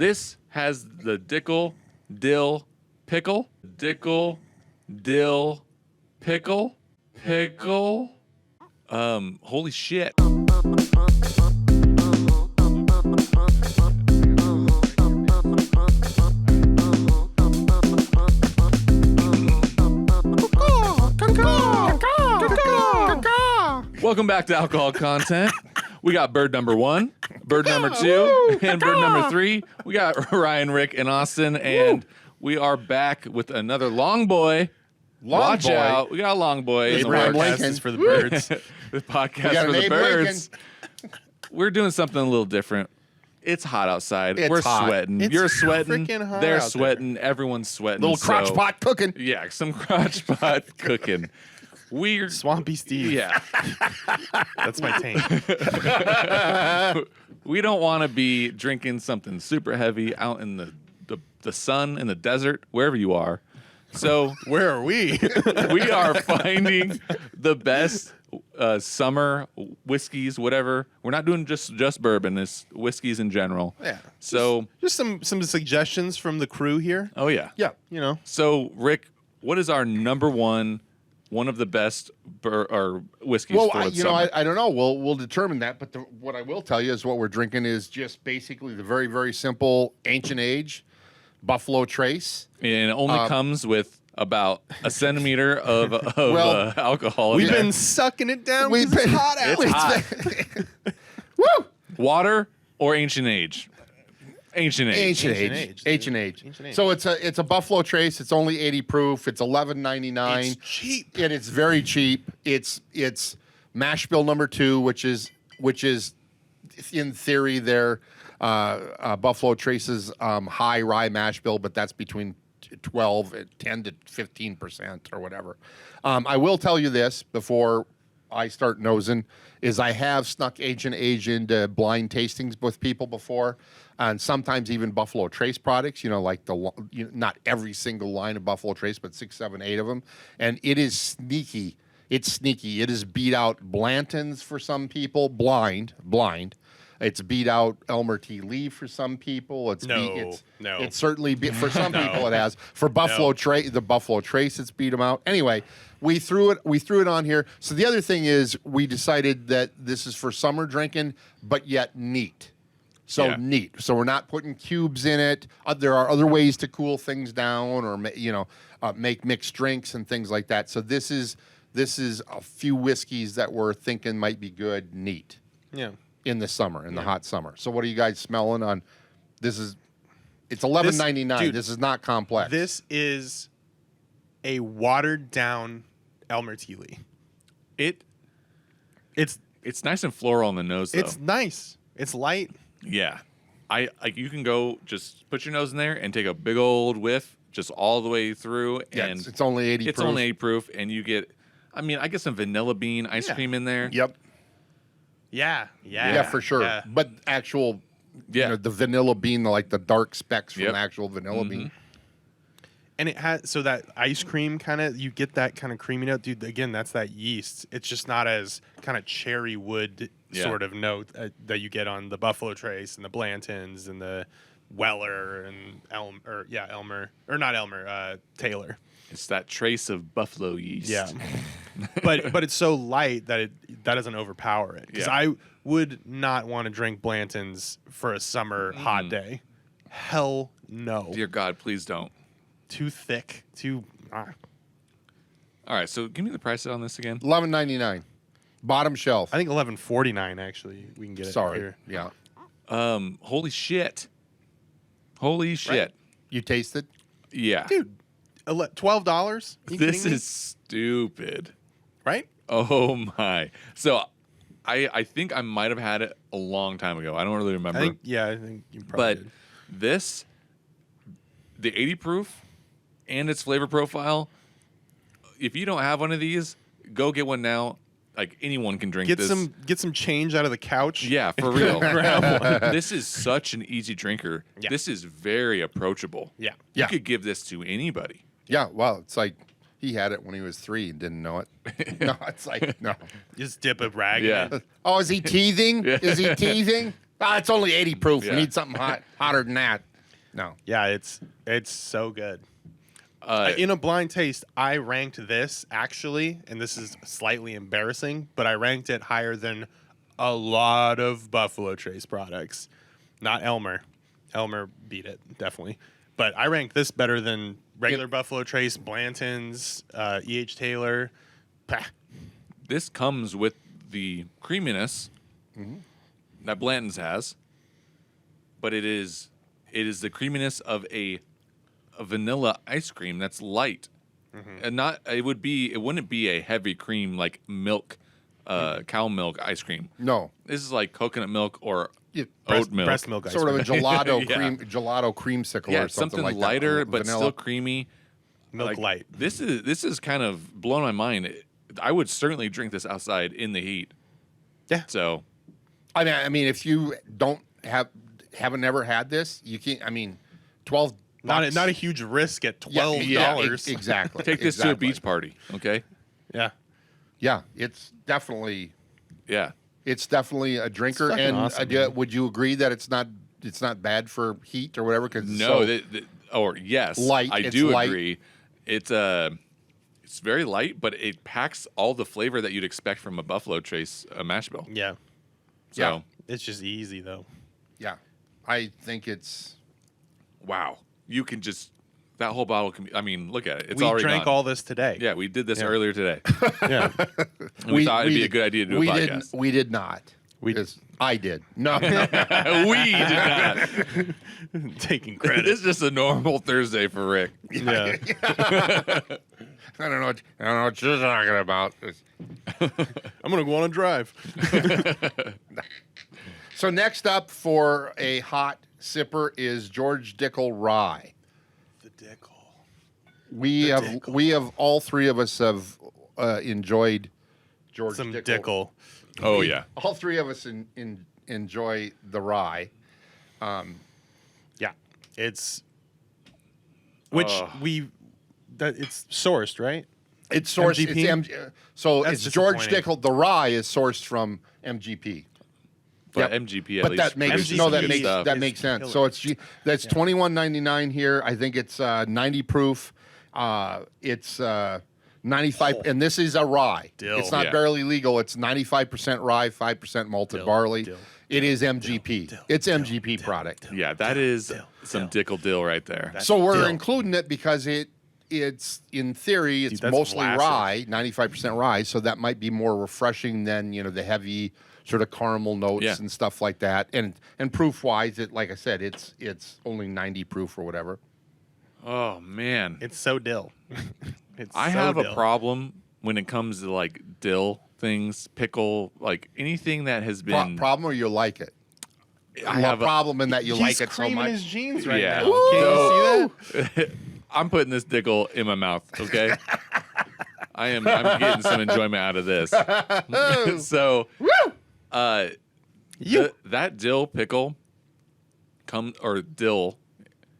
This has the Dickel dill pickle. Dickel dill pickle. Pickle. Holy shit. Welcome back to Alcohol Content. We got bird number 1, bird number 2, and bird number 3. We got Ryan, Rick, and Austin, and we are back with another long boy. Watch out. We got a long boy. The podcast is for the birds. The podcast for the birds. We're doing something a little different. It's hot outside. We're hot. sweating. It's You're sweating. hot They're out sweating. Everyone's sweating. Little crotch pot cooking. Yeah, some crotch pot cooking. Weird. Swampy Steve. Yeah. That's my taint. We don't want to be drinking something super heavy out in the sun, in the desert, wherever you are. So Where are we? we are finding the best summer whiskeys, whatever. We're not doing just bourbon. It's whiskeys in general. Yeah. So just some suggestions from the crew here. oh yeah. Yeah, you know. So Rick, what is our number one of the best or whiskeys for the summer? I don't know. We'll determine that. But what I will tell you is what we're drinking is just basically the very, very simple ancient age Buffalo Trace. And it only comes with about a centimeter of alcohol. We've in there. been sucking it down. We've It's been- hot out. It's hot. Woo! Water or ancient age? Ancient age. Ancient Ancient age. age, Ancient dude. age. Ancient age. So it's a Buffalo Trace. It's only 80 proof. It's $11.99. It's cheap. And it's very cheap. It's mash bill number 2, which is in theory their Buffalo Trace's high rye mash bill, but that's between 10 to 15% or whatever. I will tell you this before I start nosing, is I have snuck ancient age into blind tastings with people before, and sometimes even Buffalo Trace products, like not every single line of Buffalo Trace, but 6, 7, 8 of them. And it is sneaky. It's sneaky. It has beat out Blanton's for some people, blind. It's beat out Elmer T. Lee for some people. It's certainly for some people it has. For Buffalo Trace, the Buffalo Trace, it's beat them out. Anyway, we threw it on here. So the other thing is we decided that this is for summer drinking, but yet neat. So neat. So we're not putting cubes in it. There are other ways to cool things down, or make mixed drinks and things like that. So this is a few whiskeys that we're thinking might be good, neat. Yeah. In the summer, in the hot summer. So what are you guys smelling on? It's $11.99. This is not complex. This is a watered down Elmer T. Lee. It's nice and floral on the nose, though. It's nice. It's light. Yeah. You can go just put your nose in there and take a big old whiff just all the way through. Yeah, and it's only 80 It's proof. only 80 proof, and you get, I get some vanilla bean ice cream in there. Yep. Yeah. Yeah, for sure. Yeah. But actual, the vanilla bean, like the dark specks from the actual vanilla bean. And it has, so that ice cream you get that kind of creamy note. Dude, again, that's that yeast. It's just not as kind of cherry wood sort of note that you get on the Buffalo Trace and the Blantons and the Weller and Taylor. It's that trace of buffalo yeast. Yeah. but it's so light that that doesn't overpower it. Because I would not want to drink Blantons for a summer hot day. Hell no. Dear God, please don't. Too thick. All right, so give me the price on this again. $11.99. Bottom shelf. I think $11.49 actually. We can get it here. Yeah. Holy shit. Holy shit. Right. You tasted? Yeah. Dude, $12? This is stupid. Right? Oh my. So I think I might have had it a long time ago. I don't really remember. I think you probably did. This, the 80 proof and its flavor profile, if you don't have one of these, go get one now. Like, anyone can drink this. Get some change out of the couch. Yeah, for real. Grab one. This is such an easy drinker. Yeah. This is very approachable. Yeah. You could give this to anybody. Yeah, well, it's like he had it when he was 3 and didn't know it. No, it's like, no. Just dip a rag Yeah. in it. Oh, is he teething? Is he teething? It's only 80 proof. Yeah. We need something hotter than that. No. Yeah, it's so good. In a blind taste, I ranked this actually, and this is slightly embarrassing, but I ranked it higher than a lot of Buffalo Trace products. Not Elmer. Elmer beat it, definitely. But I ranked this better than regular Buffalo Trace, Blanton's, E.H. Taylor. Pah. This comes with the creaminess that Blanton's has, but it is the creaminess of a vanilla ice cream that's light, and it wouldn't be a heavy cream like milk, cow milk ice cream. No. This is like coconut milk or Breast oat milk, milk ice Sort of a cream. gelato Yeah. gelato creamsicle yeah, or something like lighter that. but Vanilla. still creamy. Milk light. This is kind of blown my mind. I would certainly drink this outside in the heat. Yeah. So I mean, if you haven't ever had this, you can't. I mean, $12. Not a huge risk at $12. Exactly. take this to a beach party, okay? Yeah. Yeah, it's definitely Yeah. a drinker. fucking And awesome, man. would you agree that it's not bad for heat or whatever? Because No, yes, light, I it's do light. agree. It's very light, but it packs all the flavor that you'd expect from a Buffalo Trace mash bill. Yeah. So, Yeah. It's just easy, though. yeah, I think it's. wow, you can just that whole bottle can be. I mean, look at it. It's We already drank gone. all this today. Yeah, we did this Yeah. earlier today. Yeah. And we thought it'd be a good idea to do a we podcast. We did not. We- 'Cause I did. No. We did not. Taking credit. This is just a normal Thursday for Rick. Yeah. I don't know what you're talking about. I'm going to go on a drive. So next up for a hot sipper is George Dickel Rye. The Dickel. We have all three of us have enjoyed George Some Dickel. Dickel. Oh yeah. All three of us enjoy the rye. Yeah. It's. Which it's sourced, right? It's sourced. MGP? So That's it's George disappointing. Dickel. The rye is sourced from MGP. But Yep. MGP at But least that makes produces no some that good makes stuff. that It's makes sense. killer. So that's $21.99 here. I think it's 90 proof. It's 95, and this is a rye. Dill. It's not Yeah. barely legal. It's 95% rye, 5% malted Dill, barley. dill, It is MGP. It's MGP product. Yeah, that is some Dickel dill right there. So we're dill. including it because it's in theory it's that's mostly classic. rye, 95% rye, so that might be more refreshing than the heavy sort of caramel notes Yeah. and stuff like that. And proof wise, it like I said, it's only 90 proof or whatever. Oh man, It's so dill. I have a problem when it comes to like dill things, pickle, like anything that has been. Problem or you like it? I have a problem in that you He's like it so creaming much. his jeans right Yeah. now. Woo! Can you see that? I'm putting this Dickel in my mouth. Okay, I'm getting some enjoyment out of this. So, that dill pickle dill,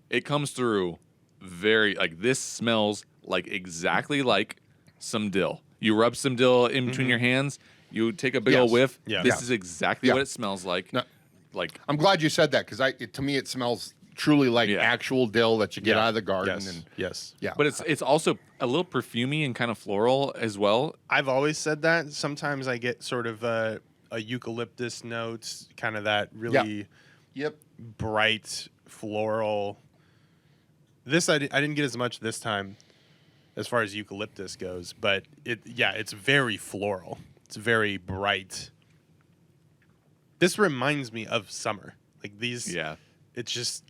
it comes through very like this smells like exactly like some dill. You rub some dill in between your hands. You take a big old Yes. whiff. Yeah. This Yeah. is exactly Yeah. what it smells like. No. Like I'm glad you said that because to me it smells truly like Yeah. actual dill that you get out of the garden. Yes. And Yes. yeah, but it's also a little perfumey and kind of floral as well. I've always said that. Sometimes I get sort of a eucalyptus notes, kind of that really yep. bright floral. This I didn't get as much this time as far as eucalyptus goes, but it's very floral. It's very bright. This reminds me of summer. Like these Yeah. it's just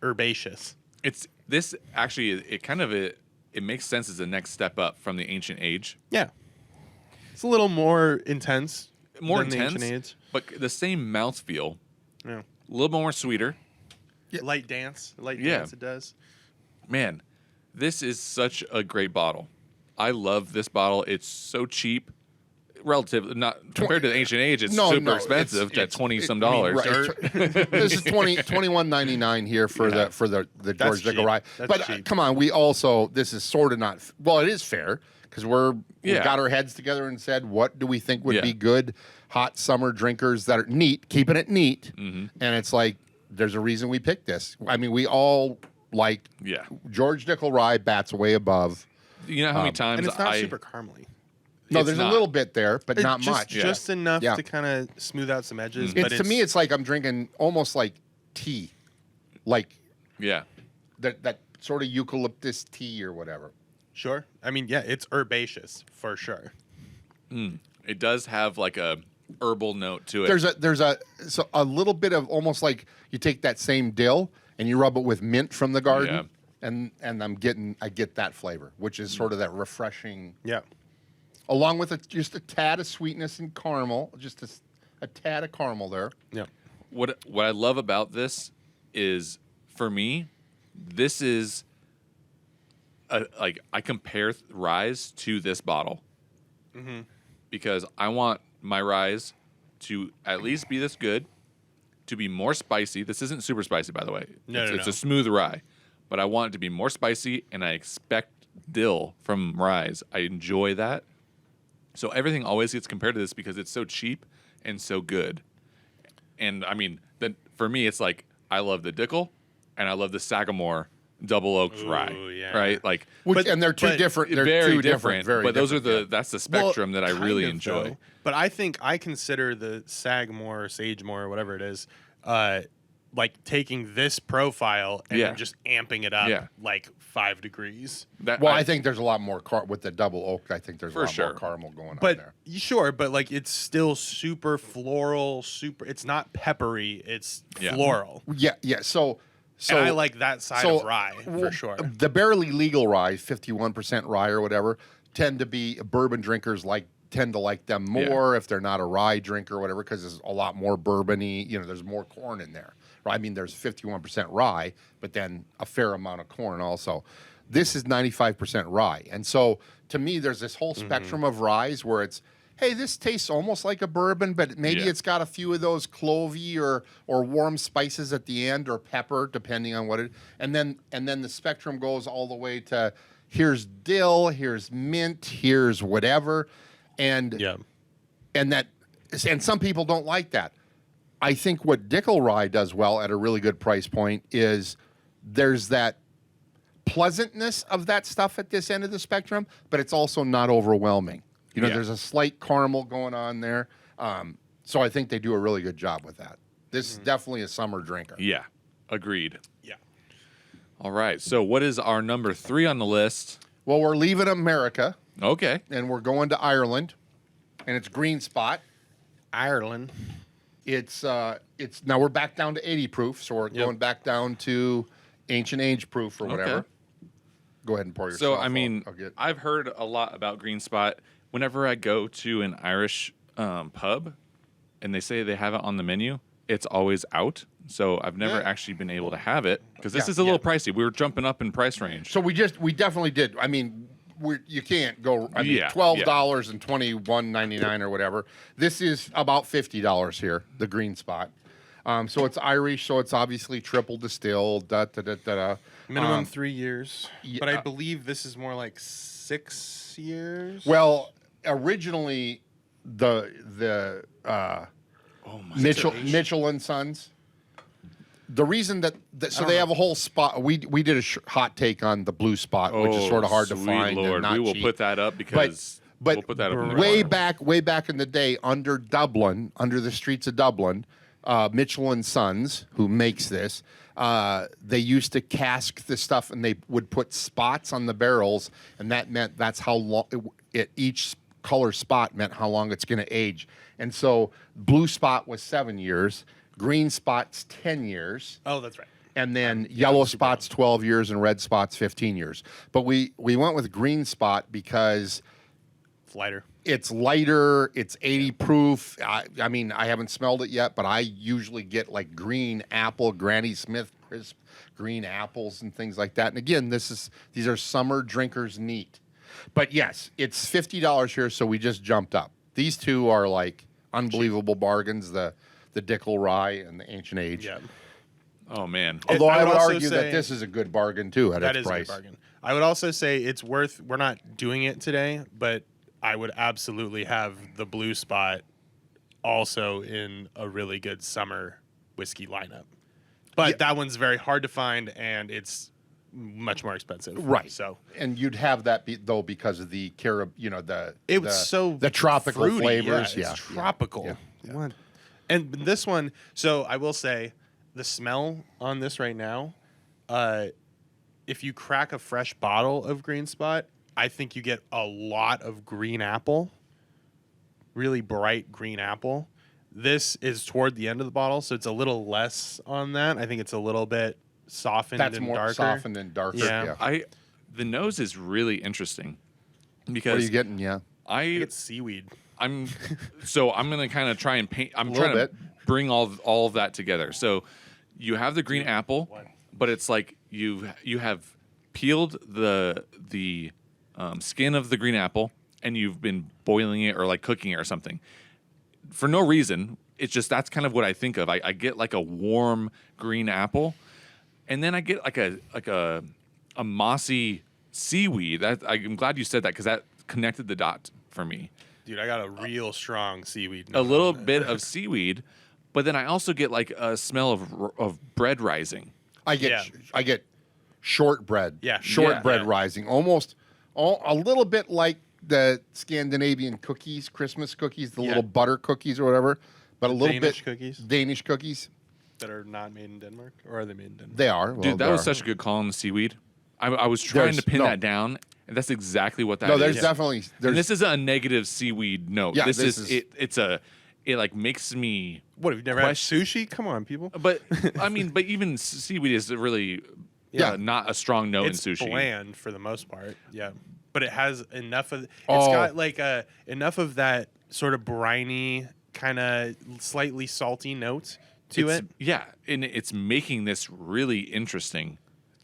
herbaceous. It's this actually it makes sense as the next step up from the ancient age. Yeah. It's a little more intense. More than the intense, Ancient Age. but the same mouthfeel. Yeah. A little more sweeter. Light dance. Light Yeah. dance it does. Man, this is such a great bottle. I love this bottle. It's so cheap. Relative, not compared to the ancient age, it's super expensive at $20-some. Right. This is $21.99 here for Yeah. the George cheap. Dickel Rye. That's But cheap. come on, we also this is sort of not it is fair because we Yeah. got our heads together and said what do we think would Yeah. be good hot summer drinkers that are neat, keeping it neat, Mm-hmm. and it's like there's a reason we picked this. I mean, we all like George Dickel Rye bats way above. You know how many times and it's not super caramely. No, there's a little bit there, but not much. Just enough to kind of smooth out some edges. But to me, it's like I'm drinking almost like tea, like that sort of eucalyptus tea or whatever. Sure. I mean, yeah, it's herbaceous for sure. It does have like a herbal note to it. There's a little bit of almost like you take that same dill and you rub it with mint from the garden, and I get that flavor, which is sort of that refreshing. Yeah. Along with just a tad of sweetness and caramel, just a tad of caramel there. Yeah. What I love about this is, for me, this is like I compare ryes to this bottle because I want my ryes to at least be this good, to be more spicy. This isn't super spicy, by the way. It's a smooth rye, but I want it to be more spicy, and I expect dill from ryes. I enjoy that. So everything always gets compared to this because it's so cheap and so good. And I mean, for me, it's like I love the Dickel and I love the Sagamore Double Oaked Rye, right? Like, and they're two different. They're very two different. But those are that's the spectrum that I really of, enjoy. Though. But I think I consider the Sagamore, Sagemore, whatever it is, like taking this profile and then just amping it up like 5 degrees. I think there's a lot more with the double oak. I think there's a lot more caramel going on there. Sure, but like it's still super floral, it's not peppery, it's floral. Yeah. So and I like that side of rye for sure. The barely legal rye, 51% rye or whatever, tend to be bourbon drinkers tend to like them more if they're not a rye drinker or whatever, because there's a lot more bourbon-y, there's more corn in there. Right? I mean, there's 51% rye, but then a fair amount of corn also. This is 95% rye. And so to me, there's this whole spectrum of ryes where it's, hey, this tastes almost like a bourbon, but maybe it's got a few of those clovey or warm spices at the end, or pepper, depending on what it. And then the spectrum goes all the way to here's dill, here's mint, here's whatever. And some people don't like that. I think what Dickel Rye does well at a really good price point is there's that pleasantness of that stuff at this end of the spectrum, but it's also not overwhelming. There's a slight caramel going on there. So I think they do a really good job with that. This is definitely a summer drinker. Yeah, agreed. Yeah. All right, so what is our number 3 on the list? Well, we're leaving America. Okay. And we're going to Ireland, and it's Green Spot. Ireland. It's now we're back down to 80 proof, so we're going back down to ancient age proof or whatever. Okay. Go ahead and pour yourself. So I mean, I've heard a lot about Green Spot. Whenever I go to an Irish pub, and they say they have it on the menu, it's always out. So I've never actually been able to have it because this is a little pricey. We were jumping up in price range. So we definitely did. I mean, you can't go. I mean, $12 and $21.99 or whatever. This is about $50 here. The Green Spot. So it's Irish. So it's obviously triple distilled. Minimum 3 years. But I believe this is more like 6 years. Well, originally the Mitchell and Sons. The reason that they have a whole spot. We did a hot take on the Blue Spot, which is sort of hard to find. Lord. And not we will cheap. Put that up because we'll put that up way back in the day, under the streets of Dublin, Mitchell and Sons, who makes this, they used to cask the stuff, and they would put spots on the barrels, and that meant that's how long each color spot meant how long it's going to age. And so Blue Spot was 7 years. Green Spot's 10 years. Oh, that's right. And then Yellow Spot's 12 years and Red Spot's 15 years. But we went with Green Spot because it's lighter. It's lighter. It's 80 proof. I mean, I haven't smelled it yet, but I usually get like green apple, Granny Smith crisp green apples and things like that. And again, these are summer drinkers neat. But yes, it's $50 here, so we just jumped up. These two are like unbelievable bargains. The Dickel Rye and the Ancient Age. Yeah. Oh man. Although I would argue that this is a good bargain too at its price. That is a good bargain. I would also say it's worth. We're not doing it today, but I would absolutely have the Blue Spot also in a really good summer whiskey lineup. But that one's very hard to find, and it's much more expensive. Right. So, and you'd have that though because of the the tropical fruity, flavors. Yeah, it's tropical. Yeah. What? And this one, so I will say, the smell on this right now, if you crack a fresh bottle of Green Spot, I think you get a lot of green apple, really bright green apple. This is toward the end of the bottle, so it's a little less on that. I think it's a little bit softened and more darker. softened and darker. Yeah. The nose is really interesting because What are you getting? Yeah. I think it's seaweed. I'm gonna kind of try and paint. I'm little trying to bit. bring all of that together. So you have the green apple, but it's like you have peeled the skin of the green apple and you've been boiling it or like cooking it or something for no reason. It's just that's kind of what I think of. I get like a warm green apple, and then I get like a mossy seaweed. I'm glad you said that because that connected the dot for me. Dude, I got a real strong seaweed. A little bit of seaweed, but then I also get like a smell of bread rising. I get shortbread. Yeah. Shortbread Yeah. rising. Almost a little bit like the Scandinavian cookies, Christmas cookies, the little butter cookies or whatever, but a little Danish bit cookies Danish cookies. that are not made in Denmark, or are they made in Denmark? They are. Well, Dude, that they was are. such a good call on the seaweed. I was trying to pin that down, and that's exactly what that is. No, there's definitely And this isn't a negative seaweed note. Yeah, this this is is- it like makes me. What, have you never had sushi? Come on, people. But I mean, but even seaweed is really not a strong note It's in sushi. bland for the most part. Yeah, but it has enough of. It's Oh. got like enough of that sort of briny, kind of slightly salty note to it. Yeah, and it's making this really interesting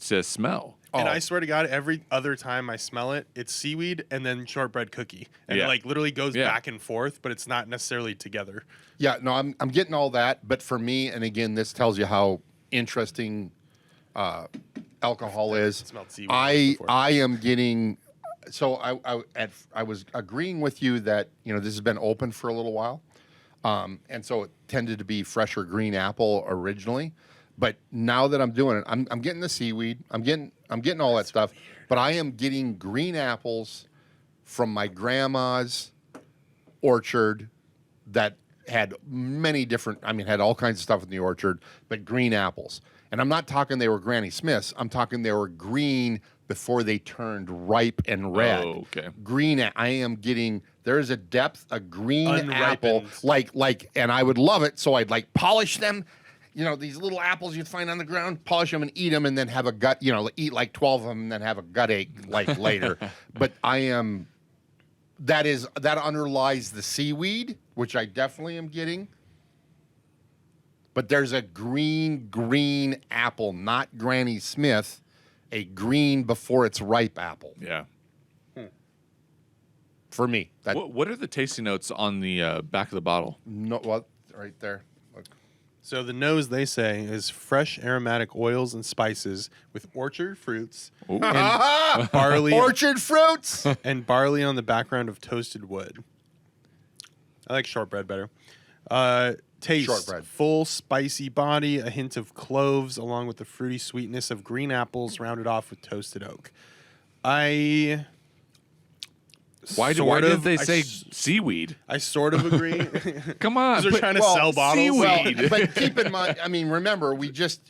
to smell. And Oh. I swear to God, every other time I smell it, it's seaweed and then shortbread cookie, and Yeah. it like literally goes Yeah. back and forth, but it's not necessarily together. Yeah, no, I'm getting all that, but for me, and again, this tells you how interesting alcohol is. Smelled seaweed before. I am getting. So I was agreeing with you that this has been open for a little while, and so it tended to be fresher green apple originally, but now that I'm doing it, I'm getting the seaweed, I'm getting all that stuff, but I am getting green apples from my grandma's orchard that had many different, had all kinds of stuff in the orchard, but green apples. And I'm not talking they were Granny Smith's. I'm talking they were green before they turned ripe and red. Oh, okay. Green, I am getting, there's a depth, a green apple, Unripened. and I would love it. So I'd like polish them. These little apples you'd find on the ground, polish them and eat them and then have a gut, eat like 12 of them and then have a gut ache like later. But that underlies the seaweed, which I definitely am getting. But there's a green apple, not Granny Smith, a green before it's ripe apple. Yeah. For me. What are the tasting notes on the back of the bottle? Right there. Look. So the nose, they say, is fresh aromatic oils and spices with orchard fruits Ooh. and barley Orchard fruits. and barley on the background of toasted wood. I like shortbread better. Taste, Shortbread. full spicy body, a hint of cloves, along with the fruity sweetness of green apples, rounded off with toasted oak. Why did they say seaweed? I sort of agree. Come on. They're trying to sell bottles. seaweed. But keep in mind, remember, we just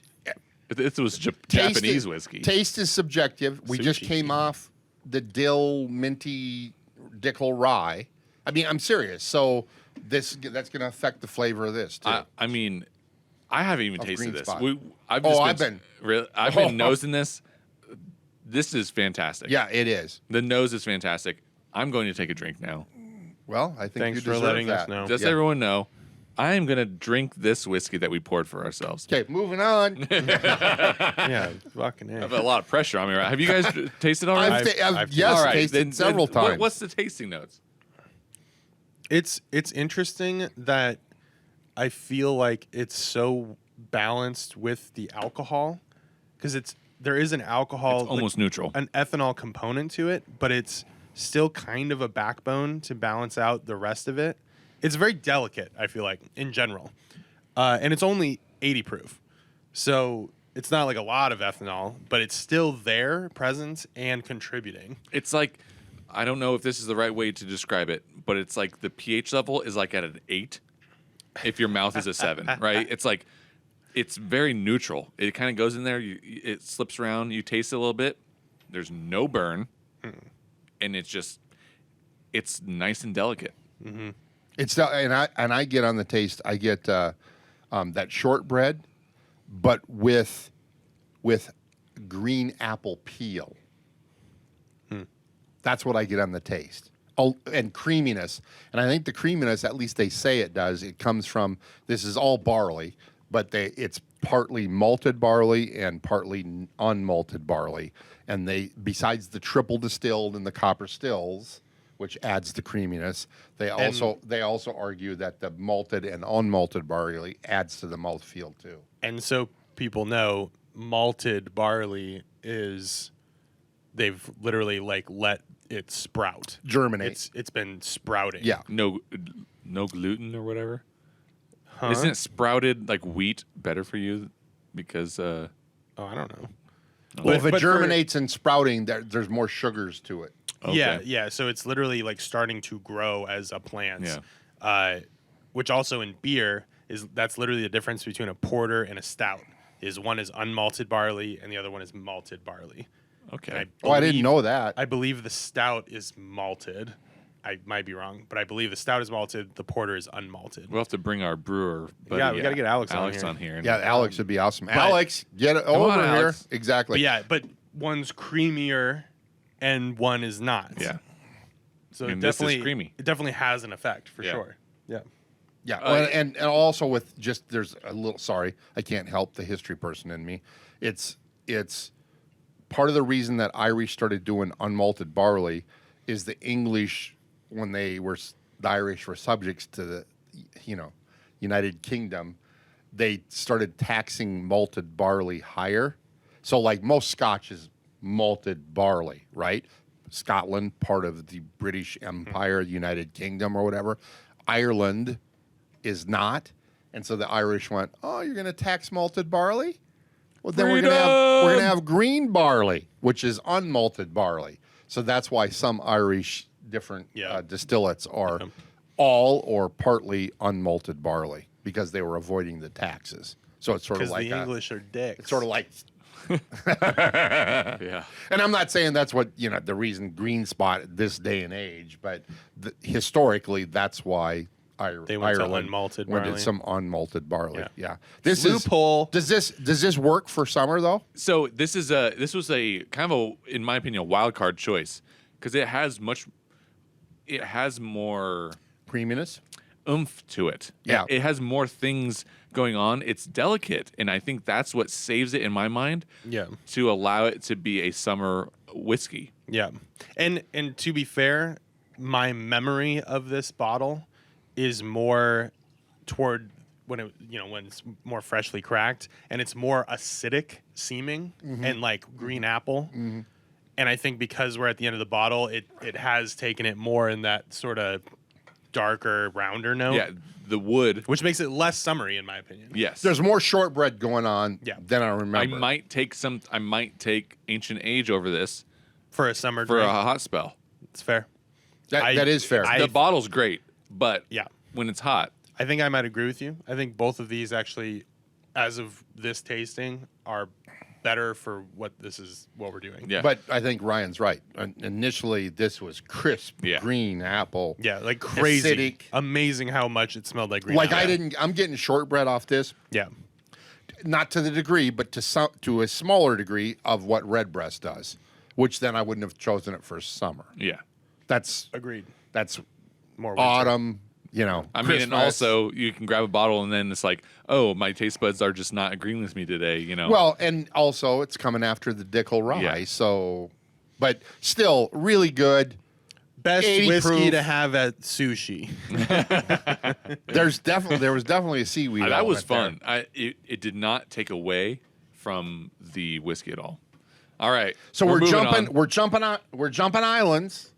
This was taste Japanese is- whiskey. Taste is subjective. We just Sushi. came off the dill minty Dickel Rye. I'm serious. So that's going to affect the flavor of this too. I haven't even Of tasted Green this. Spot. I've been nosing this. This is fantastic. Yeah, it is. The nose is fantastic. I'm going to take a drink now. Well, I think Thanks you for deserve letting that. us know. Just so everyone know, I am going to drink this whiskey that we poured for ourselves. Okay, moving on. Yeah, fucking I have A. a lot of pressure on me. Right? Have you guys tasted already? I've yes, All right, tasted several then times. What's the tasting notes? It's interesting that I feel like it's so balanced with the alcohol because there is an alcohol, It's almost neutral. an ethanol component to it, but it's still kind of a backbone to balance out the rest of it. It's very delicate, I feel like, in general. And it's only 80 proof. So it's not like a lot of ethanol, but it's still there, present, and contributing. It's like, I don't know if this is the right way to describe it, but it's like the pH level is like at an 8 if your mouth is a 7, right? It's like, it's very neutral. It kind of goes in there, it slips around, you taste it a little bit. There's no burn, and it's nice and delicate. Mm-hmm. And I get on the taste. I get that shortbread, but with green apple peel. That's what I get on the taste. Oh, and creaminess. And I think the creaminess, at least they say it does. It comes from, this is all barley, but it's partly malted barley and partly unmalted barley. And besides the triple distilled and the copper stills, which adds the creaminess, they also argue that the malted and unmalted barley adds to the mouthfeel too. And so people know malted barley is, they've literally like let it sprout. Germinate. It's been sprouting. Yeah. No gluten or whatever. Huh? Isn't it sprouted like wheat better for you? Because Oh, I don't know. Well, if it germinates and sprouting, there's more sugars to it. Okay. Yeah. So it's literally like starting to grow as a plant. Yeah. Which also in beer that's literally the difference between a porter and a stout. One is unmalted barley and the other one is malted barley. Okay. I didn't know that. I believe the stout is malted. I might be wrong, but I believe the stout is malted. The porter is unmalted. We'll have to bring our brewer. Buddy, Yeah, we gotta get Alex on here. Yeah, Alex would be awesome. Alex, get it over on, here. Alex. Exactly. But one's creamier and one is not. Yeah. So And it this is definitely creamy. It definitely has an effect for Yeah. sure. Yeah. Yeah, well, and also with just there's a little. Sorry, I can't help the history person in me. It's part of the reason that Irish started doing unmalted barley is the English, when the Irish were subjects to the United Kingdom, they started taxing malted barley higher. So like most Scotch is malted barley, right? Scotland, part of the British Empire, United Kingdom or whatever. Ireland is not. And so the Irish went, "Oh, you're going to tax malted barley? Well, then we're going to have green barley, which is unmalted barley." So that's why some Irish different distillates are all or partly unmalted barley, because they were avoiding the taxes. So it's sort of like the English are dicks. It's sort of like Yeah. And I'm not saying that's what, the reason green spot at this day and age, but historically that's why They went to Ireland unmalted went to barley. some unmalted barley. Yeah. Yeah. This Loophole. Does this work for summer though? So this was a kind of in my opinion, a wild card choice because it has more Creaminess? oomph to it. Yeah. It has more things going on. It's delicate, and I think that's what saves it in my mind. Yeah. To allow it to be a summer whiskey. Yeah. And to be fair, my memory of this bottle is more toward when it's more freshly cracked, and it's more acidic seeming and like green apple. Mm-hmm. And I think because we're at the end of the bottle, it has taken it more in that sort of darker, rounder note. Yeah, the wood. Which makes it less summery, in my opinion. Yes. There's more shortbread going on than I remember. I might take Ancient Age over this For a summer for drink. a hot spell. It's fair. That is fair. The bottle's great, but Yeah. when it's hot, I think I might agree with you. I think both of these actually, as of this tasting, are better for what we're doing. yeah. But I think Ryan's right. Initially, this was crisp green apple. Yeah, like crazy. Acidic. Amazing how much it smelled like green Like apple. I'm getting shortbread off this. Yeah. Not to the degree, but to a smaller degree of what Redbreast does, which then I wouldn't have chosen it for summer. yeah. That's Agreed. more winter. autumn, I mean, and Christmas. also you can grab a bottle and then it's like, oh, my taste buds are just not agreeing with me today. Well, and also it's coming after the Dickel Rye, Yeah. so, but still really good. Best 80 whiskey proof. to have at sushi. There was definitely a seaweed. that was element fun. It did not take away from the whiskey at all. All right, So we're moving jumping on. we're jumping islands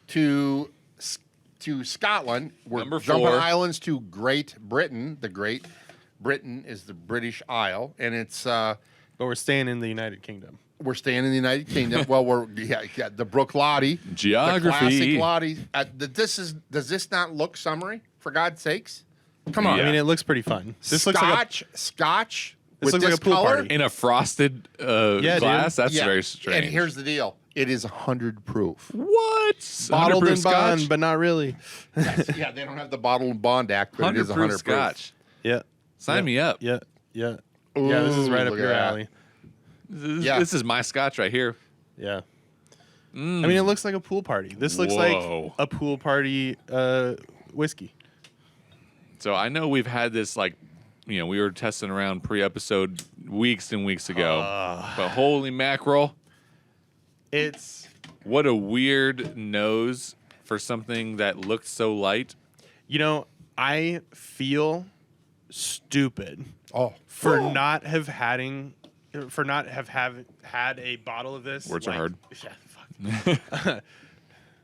to Scotland. We're Number jumping 4. islands to Great Britain, the great Britain is the British Isle, and it's But we're staying in the United Kingdom. we're staying in the United Kingdom. Well, we're the Brook Laddie, Geography. the classic Laddie. Does this not look summery? For God's sakes, come on. I mean, it looks pretty fun. This looks like Scotch. This with looks like a pool color? party. In a frosted glass? That's very strange. And here's the deal: it is 100 proof. What? bottled 100 in proof bond, Scotch? but not really. Yeah, they don't have the bottle and bond act, but it 100 is proof 100 proof. Scotch. Yeah. Sign me up. Yeah. Yeah. Yeah. This is right up look your at that. alley. This is my Scotch right here. Yeah. I mean, it looks like a pool party. This looks Whoa. like a pool party whiskey. So I know we've had this we were testing around pre-episode weeks and weeks ago. But holy mackerel, It's what a weird nose for something that looked so light. I feel stupid Oh, for not have had a bottle of this. Words are hard. Yeah, fuck.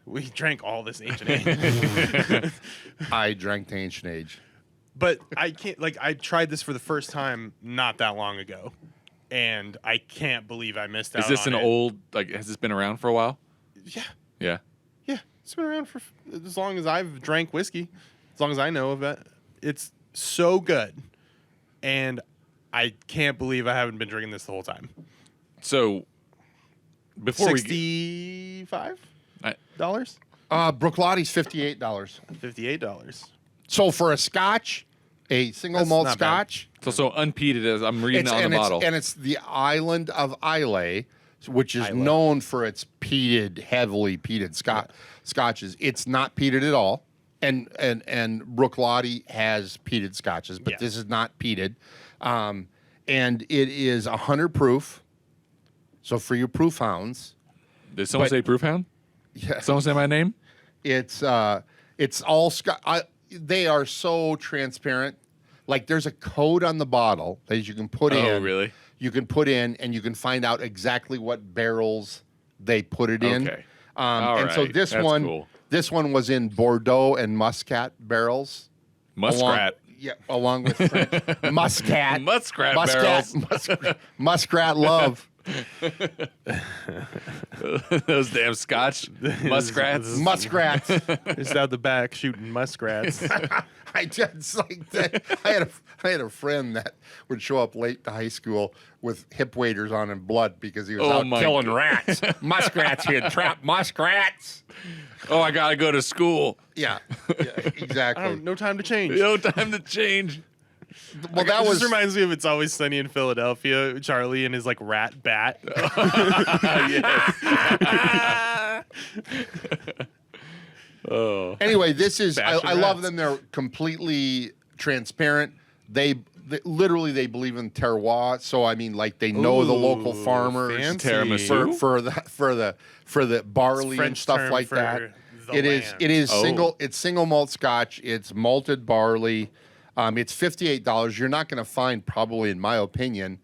We drank all this ancient age. I drank the ancient age. But I can't, I tried this for the first time not that long ago, and I can't believe I missed out. Is this on an it. old, has this been around for a while? Yeah, Yeah. yeah. It's been around for as long as I've drank whiskey, as long as I know of it. It's so good, and I can't believe I haven't been drinking this the whole time. So, before $65 dollars, Brook Laddie's $58. $58. So for a Scotch, a single That's malt not bad. Scotch, So unpeated as I'm reading on the bottle. it's the island of Islay, which is known for its heavily peated scotches. It's not peated at all, and Brook Laddie has peated scotches, but this is not peated, and it is 100 proof. So for your proof hounds, Did someone say proof hound? yeah, Someone say my name? it's all Scotch. They are so transparent. Like there's a code on the bottle that you can put in. Oh, really? You can put in, and you can find out exactly what barrels they put it in. Okay. And so right. this That's one, cool. this one was in Bordeaux and Muscat barrels. Muskrat. Along with French. Muscat. Muskrat barrels. Muskrat love. Those damn Scotch muskrats. Muskrats. Just out the back shooting muskrats. I just like that. I had a friend that would show up late to high school with hip waders on and blood because he was out killing rats. Muskrats. He had trapped muskrats. Oh, I gotta go to school. Yeah, exactly. No time to change. No time to change. Well, that This was reminds me of It's Always Sunny in Philadelphia. Charlie and his rat bat. Oh. Anyway, this is I Fashion love rats. them. They're completely transparent. They literally they believe in terroir. So I mean, like they know the local Ooh, farmers fancy. Tiramisu? for the barley and French stuff term like for that. the land. It is Oh. single malt Scotch. It's malted barley. It's $58. You're not going to find, probably in my opinion,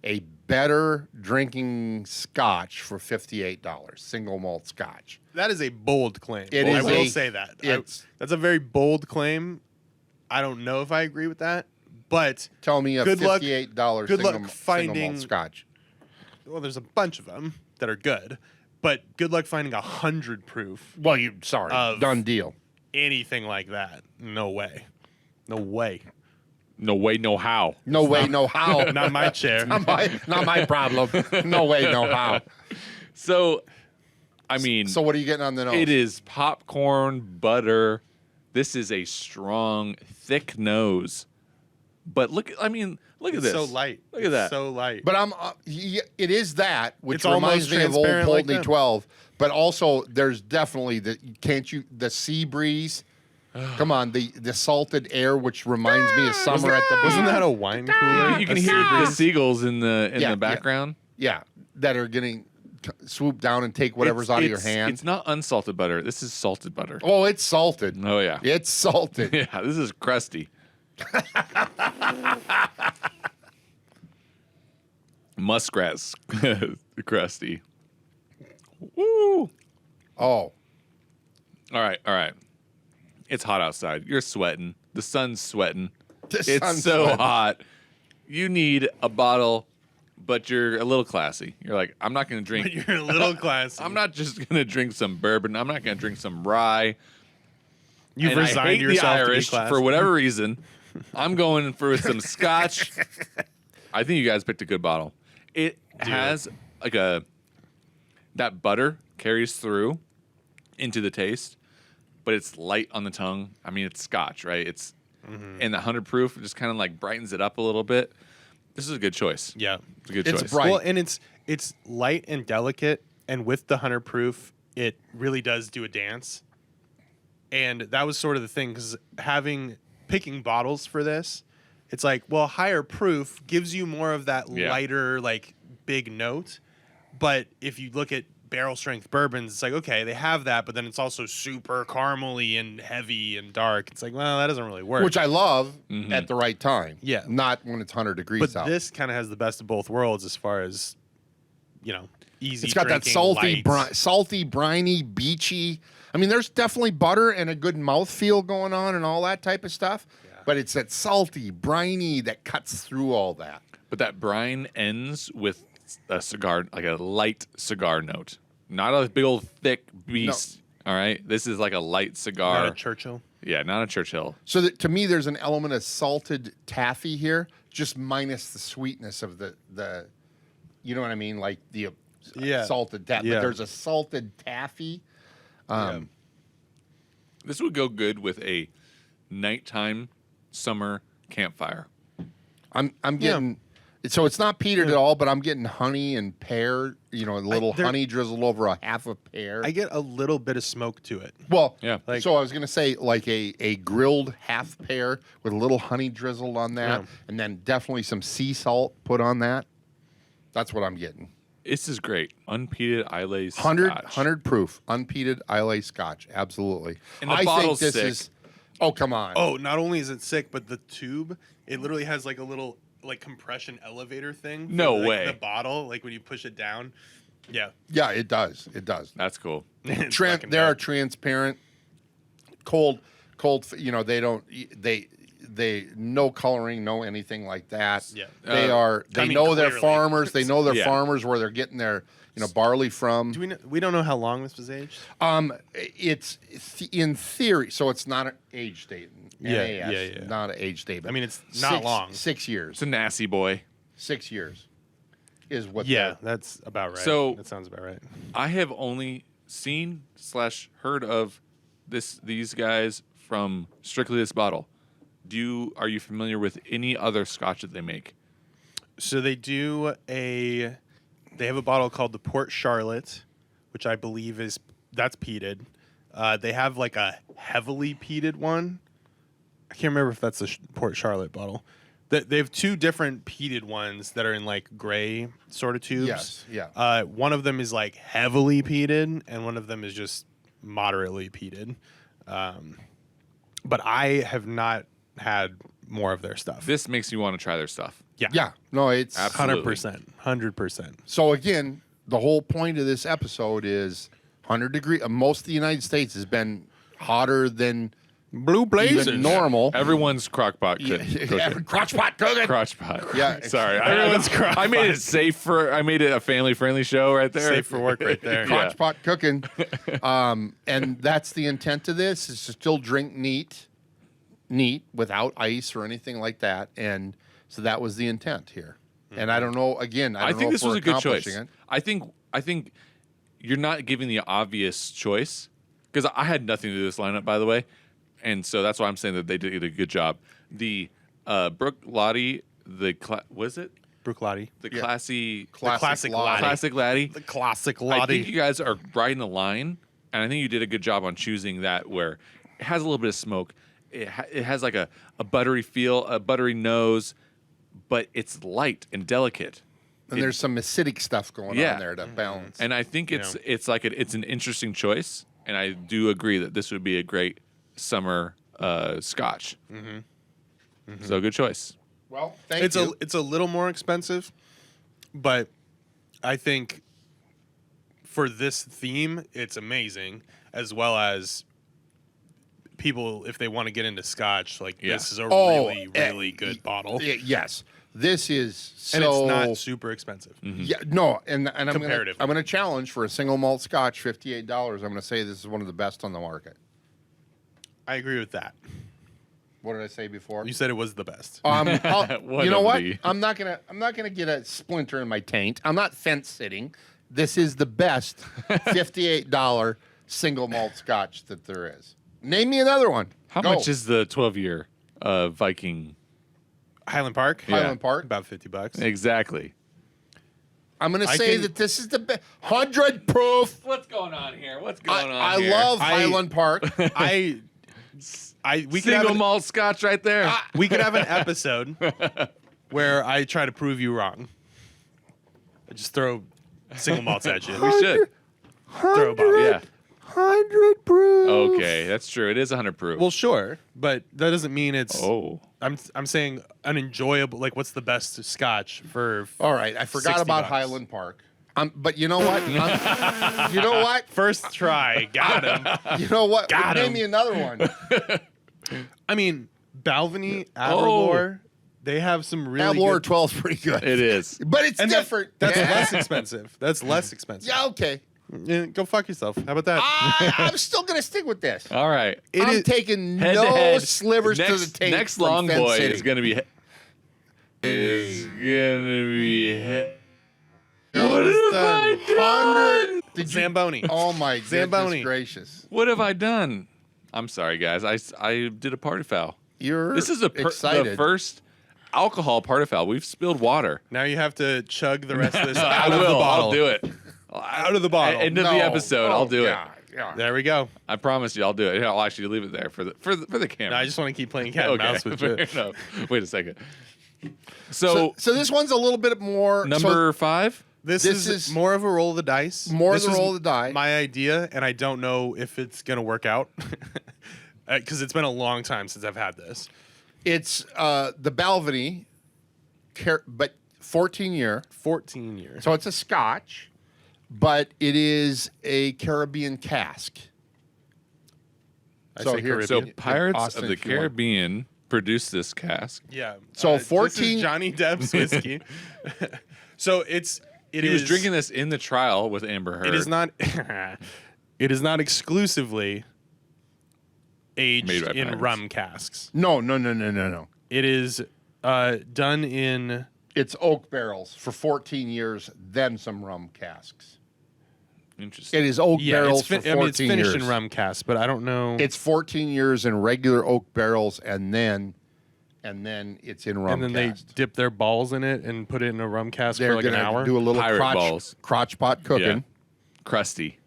a better drinking Scotch for $58. Single malt Scotch. That is a bold claim. It I is will a- say that. it's- That's a very bold claim. I don't know if I agree with that, but Tell me a Good luck- $58 good single, luck single finding- malt Scotch. well, there's a bunch of them that are good. But good luck finding 100 proof Well, done deal. anything like that. No way. No way. No way, no how. No way, no how. Not in my chair. not my problem. No way, no how. So, I mean, So what are you getting on the nose? it is popcorn, butter. This is a strong, thick nose. But look at It's this. so light. Look at that. So light. But it is that, which It's reminds almost me of old transparent like Polteny them. 12. But also, there's definitely the sea breeze. Come on, the salted air, which reminds me of summer at the beach. Wasn't that a wine cooler? You can A hear sea the breeze? seagulls in the Yeah. background. Yeah, that are getting swoop down and take whatever's out of your hand. It's not unsalted butter. This is salted butter. Oh, it's salted. Oh yeah. It's salted. Yeah, this is crusty. Muskrats crusty. Woo! Oh, All right. It's hot outside. You're sweating. The sun's sweating. It's so hot. You need a bottle, but you're a little classy. You're like, I'm not going to drink. But you're a little classy. I'm not just going to drink some bourbon. I'm not going to drink some rye. You've And resigned I hate yourself the to be Irish classy. for whatever reason. I'm going for some Scotch. I think you guys picked a good bottle. It has like that butter carries through into the taste, but it's light on the tongue. I mean, it's Scotch, right? It's and the 100 proof just kind of like brightens it up a little bit. This is a good choice. Yeah, It's a good It's choice. bright. Well, and it's light and delicate, and with the 100 proof, it really does do a dance. And that was sort of the thing, because picking bottles for this, it's like, well, higher proof gives you more of that lighter, like big note. But if you look at barrel strength bourbons, it's like, okay, they have that, but then it's also super caramely and heavy and dark. It's like, well, that doesn't really work. Which I love at the right time. Yeah. Not when it's 100 degrees but out. this kind of has the best of both worlds as far as, easy. It's got that drinking, light. salty, briny, beachy. I mean, there's definitely butter and a good mouthfeel going on and all that type of stuff. Yeah. But it's that salty, briny that cuts through all that. But that brine ends with a cigar, like a light cigar note. Not a big old thick beast. All right. This is like a light cigar. Not a Churchill. Yeah, not a Churchill. So that, to me, there's an element of salted taffy here, just minus the sweetness of the you know what I mean? Like the salted taffy. Yeah. But there's a salted taffy. This would go good with a nighttime summer campfire. I'm getting so it's not peated at all, but I'm getting honey and pear, a little honey drizzled over a half a pear. I get a little bit of smoke to it. Well, Yeah. so I was gonna say like a grilled half pear with a little honey drizzled on that, Yeah. and then definitely some sea salt put on that. That's what I'm getting. This is great. Unpeated Islay 100 proof, unpeated Islay Scotch, absolutely. And the I bottle's think this sick. is. Oh come on! Oh, not only is it sick, but the tube, it literally has like a little compression elevator thing. for, No like, way. The bottle, like when you push it down. Yeah. Yeah, it does. It does. That's cool. It's fucking They are dope. transparent, cold. They don't. They no coloring, no anything like that. Yeah. They I mean, know their clearly. farmers. They know their Yeah. farmers where they're getting their barley from. We don't know how long this was aged. It's in theory, so it's not an age statement. Yeah, NAS, yeah. Not an age statement. I mean, it's not long. 6 years. It's a nasty boy. 6 years is what. Yeah, that's about right. So- that sounds about right. I have only seen / heard of these guys from strictly this bottle. Are you familiar with any other Scotch that they make? So they have a bottle called the Port Charlotte, which I believe that's peated. They have like a heavily peated one. I can't remember if that's the Port Charlotte bottle. They have two different peated ones that are in like gray sort of tubes. Yes, yeah. One of them is like heavily peated, and one of them is just moderately peated. But I have not had more of their stuff. This makes you want to try their stuff. Yeah. No, it's Absolutely. 100%. So again, the whole point of this episode is 100 degree. Most of the United States has been hotter than Blue Blazers. even normal. Everyone's crockpot cooking. Crotch pot cooking. Crotch pot. Yeah. Sorry. Everyone's crock I made pot. it safe I made it a family friendly show right there. Safe for work right there. Crotch pot cooking. And that's the intent of this is to still drink neat without ice or anything like that. And so that was the intent here. And I don't know, again, I don't think know this if was we're a good choice. accomplishing it. I think you're not giving the obvious choice because I had nothing to do with this lineup, by the way, and so that's why I'm saying that they did a good job. The Brooke Laddie, was it Brooke Laddie. the Yeah. classy classic Laddie. Laddie. classic Laddie? The classic I Laddie. think you guys are riding the line, and I think you did a good job on choosing that where it has a little bit of smoke. It has like a buttery feel, a buttery nose, but it's light and delicate. And there's some acidic stuff going Yeah. on there to balance. And I think it's an interesting choice, and I do agree that this would be a great summer Scotch. So good choice. Well, thank you. It's a little more expensive, but I think for this theme, it's amazing, as well as people, if they want to get into Scotch, like Yeah. this is a really good bottle, Yes, this is so. and it's not super expensive. Yeah, no, and I'm Comparatively. I'm gonna challenge for a single malt Scotch, $58. I'm gonna say this is one of the best on the market. I agree with that. What did I say before? You said it was the best. You know what? the- I'm not gonna get a splinter in my taint. I'm not fence sitting. This is the best $58 single malt Scotch that there is. Name me another one. How Go. much is the 12-year Viking? Highland Park. Yeah. Highland Park? About $50. Exactly. I'm gonna I say can- that this is the best 100 proof. What's going on here? What's I love Highland Park. We could have Single an, malt Scotch right there. we could have an episode where I try to prove you wrong. I just throw single malts at you. we should. Throw a bottle. Yeah. 100 proof. Okay, that's true. It is 100 proof. Well, sure, but that doesn't mean it's. oh. I'm saying an enjoyable. Like, what's the best Scotch for? All right, I forgot about $60. Highland Park. But you know what? You know what? First try, got him. You know what? Got Name him. me another one. I mean, Balvenie, Aberlour, they have some really Aberlour good. 12 is pretty good. It is. But it's And different. That's Yeah. less expensive. That's less expensive. Yeah, okay. Yeah, go fuck yourself. How about that? I'm still going to stick with this. All right. It I'm is- taking Head to no head. slivers next, to the tape. Next from long Fence boy City. is going to be. What have I done? 100. Did you? Zamboni. Oh my goodness Zamboni. gracious! What have I done? I'm sorry, guys. I did a party foul. You're This is the excited. first alcohol party foul. We've spilled water. Now you have to chug the rest of this I out of the will. bottle. I'll do it. Out of the bottle. End of the No. episode. Oh, I'll do yeah, it. Yeah. There we go. I promise you, I'll do it. Here, I'll actually leave it there for the camera. No, I just want to keep playing cat and mouse with fair you. enough. Wait a second. So this one's a little bit more Number 5. This This is is more of a roll of the dice. more This of the is roll of the die. My idea, and I don't know if it's gonna work out because it's been a long time since I've had this. It's the Balvenie, but 14 year. 14 years. So it's a Scotch, but it is a Caribbean cask. I So say here- So Caribbean. Pirates Austin, of the if you want. Caribbean produced this cask. Yeah. So this 14 is Johnny Depp's whiskey. So it He was drinking this in the trial with Amber Heard. It is not. It is not exclusively aged Made by in pirates. rum casks. No. It is done in. It's oak barrels for 14 years, then some rum casks. Interesting. It is oak Yeah, barrels it's, for 14 it's finished years. in rum casks, but I don't know. It's 14 years in regular oak barrels, and then it's in rum. and then cast. they dip their balls in it and put it in a rum cask They're for like an gonna hour. do a little Pirate balls. crotch pot cooking. Yeah. Crusty.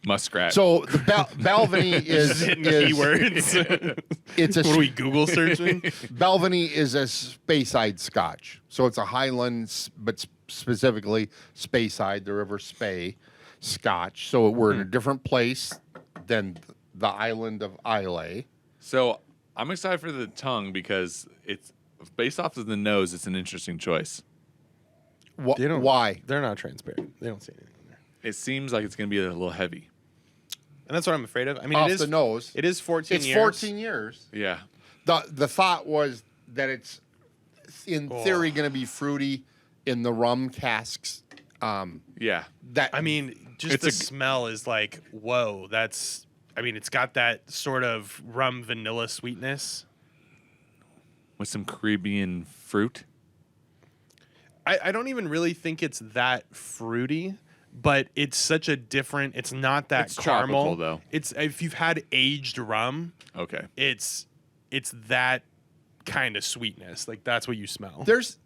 Muskrat. So the Balvenie is, Hitting is keywords. it's a What are we Google searching? Balvenie is a Speyside Scotch. So it's a Highlands, but specifically Speyside, the River Spey Scotch. So we're in a different place than the island of Islay. So I'm excited for the tongue because it's based off of the nose. It's an interesting choice. They don't- Why? They're not transparent. They don't say anything in there. It seems like it's going to be a little heavy. And that's what I'm afraid of. I mean, Off it is the nose. It is 14 It's years. 14 years. Yeah. The thought was that it's in theory going to be fruity in the rum casks. Yeah. That I mean, just It's the a- smell is like, whoa, that's. I mean, it's got that sort of rum vanilla sweetness. With some Caribbean fruit. I don't even really think it's that fruity, but it's such a different. It's not that It's caramel. tropical, though. It's if you've had aged rum, Okay. it's that kind of sweetness. Like that's what you smell. there's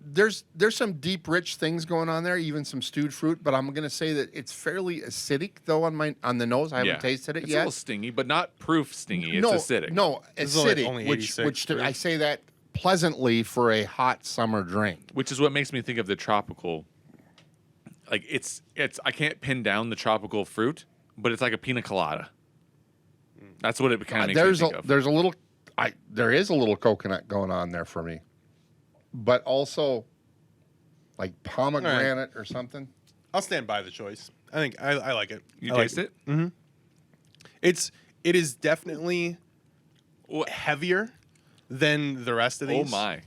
some deep, rich things going on there, even some stewed fruit. But I'm going to say that it's fairly acidic though on the nose. I haven't tasted it It's a yet. little stingy, but not proof stingy. It's no, acidic. No, This is acidic. only which 86 proof. I say that pleasantly for a hot summer drink. Which is what makes me think of the tropical. Like it's I can't pin down the tropical fruit, but it's like a pina colada. That's what it kind of makes me think of. There is a little coconut going on there for me, but also like pomegranate or something. I'll stand by the choice. I think I like it. You I like taste it? It is definitely heavier than the rest of these. Oh my!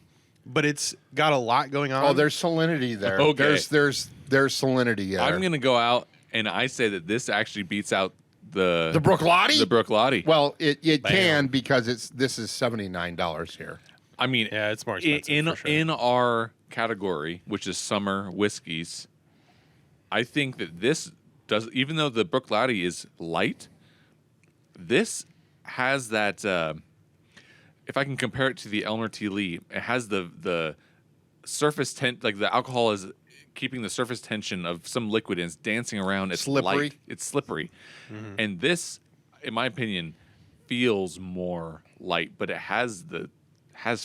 But it's got a lot going on. Oh, there's salinity there. Okay. There's salinity there. I'm gonna go out and I say that this actually beats out the Brook Laddie? The Brook Laddie. Well, it can because this is $79 here. I mean, yeah, it's more expensive for sure. in our category, which is summer whiskeys. I think that this does, even though the Brook Laddie is light, this has that. If I can compare it to the Elmer T. Lee, it has the surface like the alcohol is keeping the surface tension of some liquid and it's dancing around. It's slippery. Light. It's slippery, and this, in my opinion, feels more light, but it has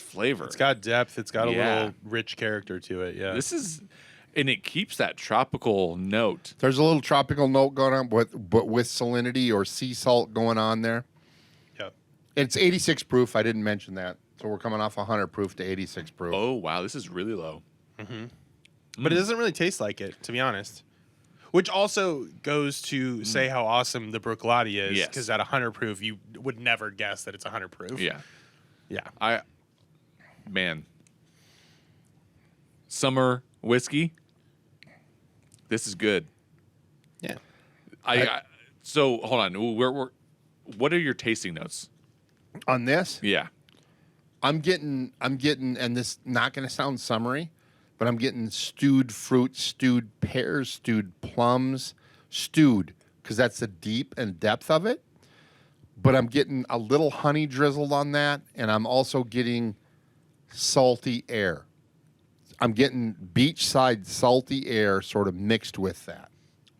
flavor. It's got depth. It's got a Yeah. little rich character to it. Yeah. This is, and it keeps that tropical note. There's a little tropical note going on, but with salinity or sea salt going on there. Yep. It's 86 proof. I didn't mention that. So we're coming off 100 proof to 86 proof. Oh wow, this is really low. But it doesn't really taste like it, to be honest. Which also goes to say how awesome the Brook Laddie is. Yes. Because at 100 proof, you would never guess that it's 100 proof. Yeah, Yeah. Man, summer whiskey. This is good. Yeah. So hold on. What are your tasting notes? On this, Yeah. I'm getting, and this not going to sound summery, but I'm getting stewed fruit, stewed pears, stewed plums, because that's the deep and depth of it. But I'm getting a little honey drizzled on that, and I'm also getting salty air. I'm getting beachside salty air sort of mixed with that.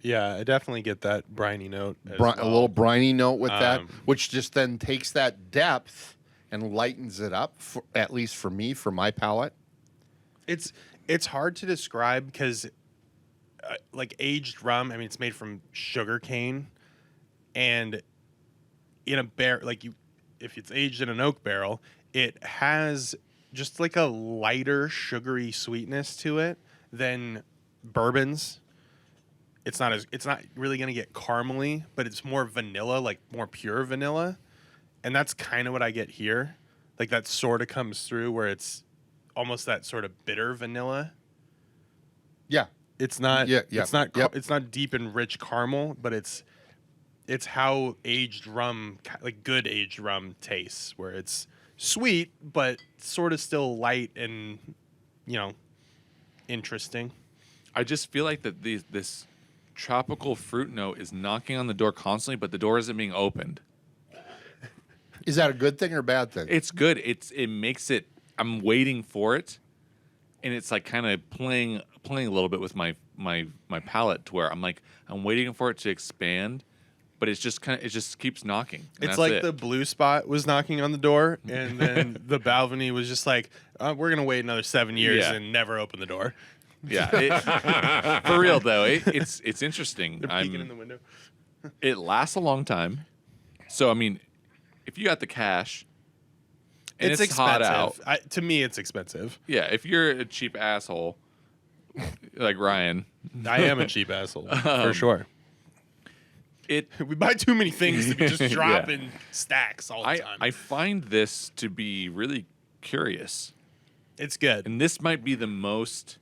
Yeah, I definitely get that briny note. As A well. little briny note with that, Um, which just then takes that depth and lightens it up, at least for me, for my palate. It's hard to describe because, like aged rum. I mean, it's made from sugar cane, and in a if it's aged in an oak barrel, it has just like a lighter sugary sweetness to it than bourbons. It's not really gonna get caramely, but it's more vanilla, like more pure vanilla, and that's kind of what I get here. Like that sort of comes through where it's almost that sort of bitter vanilla. Yeah. It's not. Yeah, It's not. yep. It's not deep and rich caramel, but it's how aged rum, like good aged rum, tastes. Where it's sweet, but sort of still light and interesting. I just feel like that this tropical fruit note is knocking on the door constantly, but the door isn't being opened. Is that a good thing or a bad thing? It's good. It makes it. I'm waiting for it, and it's like kind of playing a little bit with my palate to where I'm waiting for it to expand, but it just keeps knocking. And It's that's like it. the blue spot was knocking on the door, and then the Balvenie was just like, "We're gonna wait another 7 years Yeah. and never open the door." Yeah, for real though. It's interesting. They're peeking in the window. It lasts a long time, so I mean, if you got the cash, and it's hot out. To me, it's expensive. Yeah, if you're a cheap asshole like Ryan, I am a cheap asshole for sure. We buy too many things to be just dropping stacks all the time. I find this to be really curious, It's good. and this might be the most,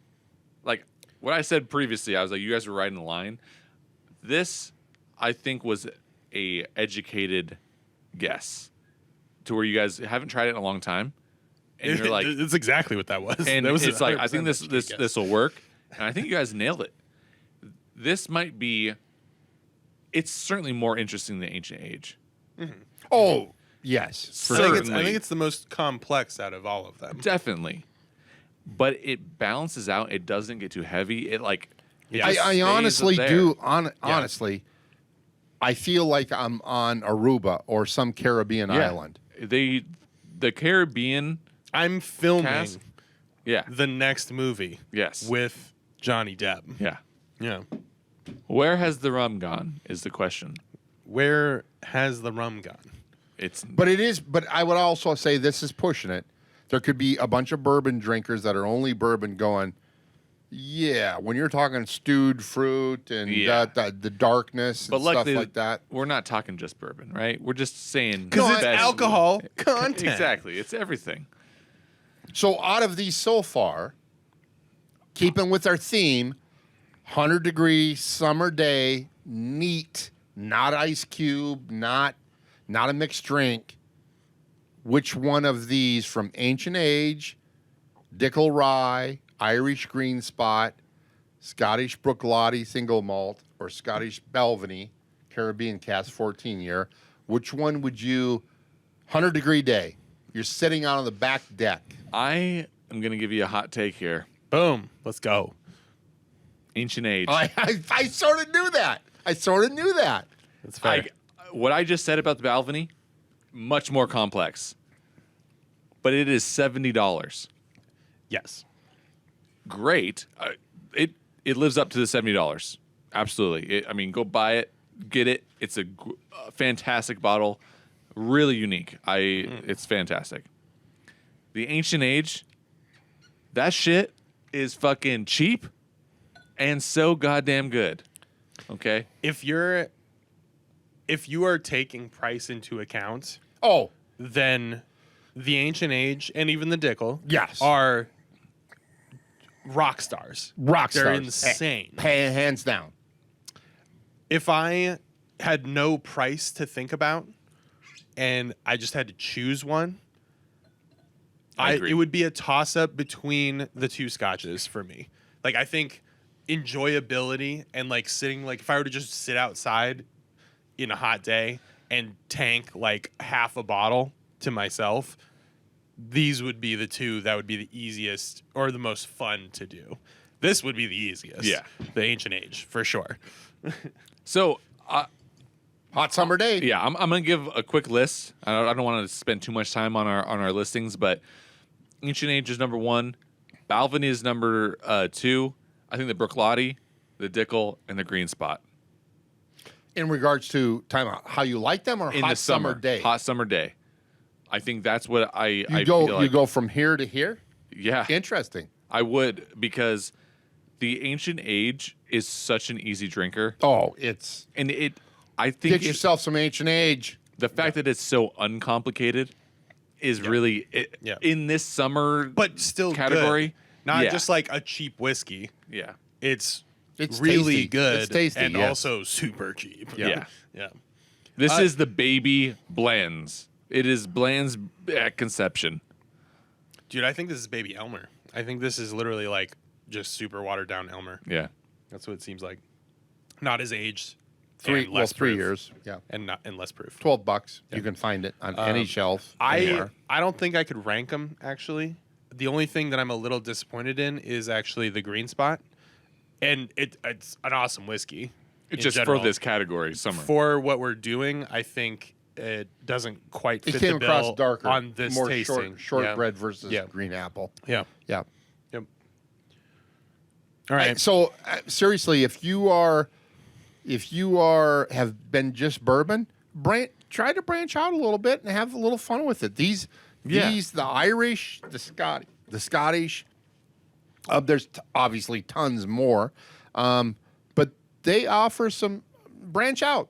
like what I said previously. I was like, you guys were riding the line. This, I think, was a educated guess to where you guys haven't tried it in a long time, and you're like, it's exactly what that was. and That was it's like, I think 100% this will work, and I think you guys nailed it. This might be. It's certainly more interesting than Ancient Age. Oh, yes. I Certainly. think it's the most complex out of all of them. Definitely. But it balances out. It doesn't get too heavy. It like it Yeah. just I stays honestly there. do. Honestly, I feel like I'm on Aruba or some Caribbean Yeah. island. The Caribbean. I'm filming Cask? Yeah. the next movie Yes. with Johnny Depp. Yeah. Yeah. Where has the rum gone? Is the question. Where has the rum gone? It's But it is. But I would also say this is pushing it. There could be a bunch of bourbon drinkers that are only bourbon going. Yeah, when you're talking stewed fruit and Yeah. the darkness But and stuff luckily, like that. we're not talking just bourbon, right? We're just saying Because it's best- alcohol content. Exactly, it's everything. So out of these so far, keeping with our theme, 100-degree summer day, neat, not ice cube, not a mixed drink. Which one of these from Ancient Age, Dickel Rye, Irish Green Spot, Scottish Brook Laddie single malt, or Scottish Balvenie Caribbean Cask 14 year, which one would you 100-degree day? You're sitting out on the back deck. I am going to give you a hot take here. Boom. Let's go. Ancient Age. I sort of knew that. That's fair. What I just said about the Balvenie, much more complex. But it is $70. Yes. Great. It lives up to the $70. Absolutely. I mean, go buy it, get it. It's a fantastic bottle, really unique. It's fantastic. The Ancient Age, that shit is fucking cheap and so goddamn good. Okay? If you are taking price into account, Oh, then the Ancient Age and even the Dickel Yes. are rock stars. rock They're stars. insane. Hands down. If I had no price to think about and I just had to choose one, I agree. it would be a toss-up between the two scotches for me. Like, I think enjoyability and like sitting, like if I were to just sit outside in a hot day and tank like half a bottle to myself, these would be the two that would be the easiest or the most fun to do. This would be the easiest. Yeah. The Ancient Age, for sure. So, Hot summer day. yeah, I'm going to give a quick list. I don't want to spend too much time on our listings, but Ancient Age is number 1. Balvenie is number 2. I think the Brook Laddie, the Dickel, and the Green Spot. In regards to how you like them or In hot the summer day. Hot summer day. I think that's what I You feel like. you go from here to here. Yeah, Interesting. I would, because the Ancient Age is such an easy drinker, Oh, it's and I think get yourself some Ancient Age. the fact that it's so uncomplicated is really Yeah. in this summer, But still category. good. Not Yeah. just like a cheap whiskey. yeah, It's It's really tasty. good. It's tasty, and yes. also super cheap. Yeah. Yeah. This is the baby blends. It is blends at conception. Dude, I think this is baby Elmer. I think this is literally like just super watered down Elmer. Yeah, That's what it seems like. Not as aged. 3 and less 3 proof. years. Yeah. And less proof. $12. You can find it on any shelf. anywhere. I don't think I could rank them, actually. The only thing that I'm a little disappointed in is actually the Green Spot. And it's an awesome whiskey. it's in just general. for this category, summer. For what we're doing, I think it doesn't quite fit It came the bill across darker, on this more tasting. shortbread versus Yeah. green apple. Yeah. Yeah. Yep. All right. So seriously, if you have been just bourbon, try to branch out a little bit and have a little fun with it. The Irish, the Scottish. There's obviously tons more, but they offer some branch out,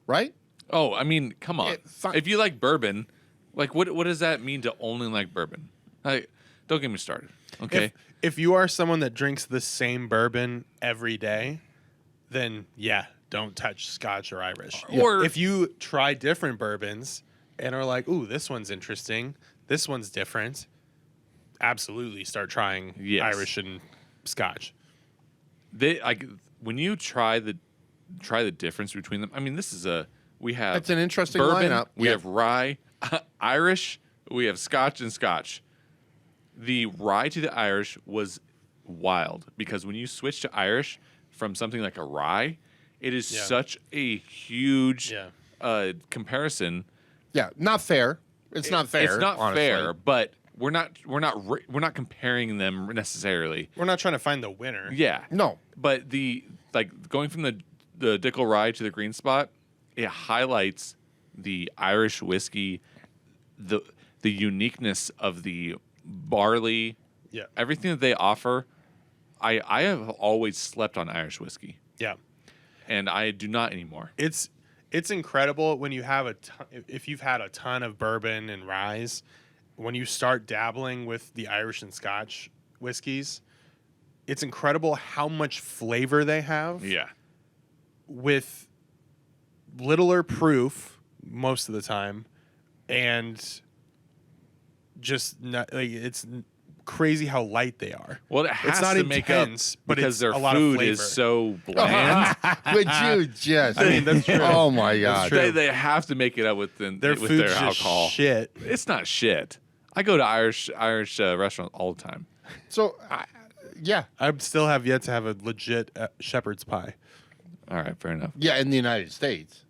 right? Oh, I mean, come on. Fine. If you like bourbon, like what does that mean to only like bourbon? Like, don't get me started. Okay. If you are someone that drinks the same bourbon every day, then yeah, don't touch Scotch or Irish. Or- if you try different bourbons and are like, ooh, this one's interesting, this one's different, absolutely start trying Yes. Irish and Scotch. They like when you try the difference between them. I mean, we have That's an interesting bourbon, lineup. we Yeah. have rye, Irish, we have Scotch and Scotch. The rye to the Irish was wild because when you switch to Irish from something like a rye, it is Yeah. such a huge Yeah. comparison. Yeah, not fair. It's not fair. It's not honestly. fair, but we're not comparing them necessarily. We're not trying to find the winner. Yeah. No. But going from the Dickel Rye to the Green Spot, it highlights the Irish whiskey, the uniqueness of the barley, Yeah. everything that they offer. I have always slept on Irish whiskey, Yeah. and I do not anymore. It's incredible when you have if you've had a ton of bourbon and ryes, when you start dabbling with the Irish and Scotch whiskeys, it's incredible how much flavor they have. Yeah. With littler proof most of the time, and just not, like, it's crazy how light they are. Well, it has it's not to intense, make up but because it's their a lot food of flavor. is so bland. Would you just? I mean, that's true. Oh my god! true. they have to make it up with Their with food's their just alcohol. shit. It's not shit. I go to Irish restaurants all the time. So, yeah, I still have yet to have a legit shepherd's pie. All right, fair enough. yeah, in the United States,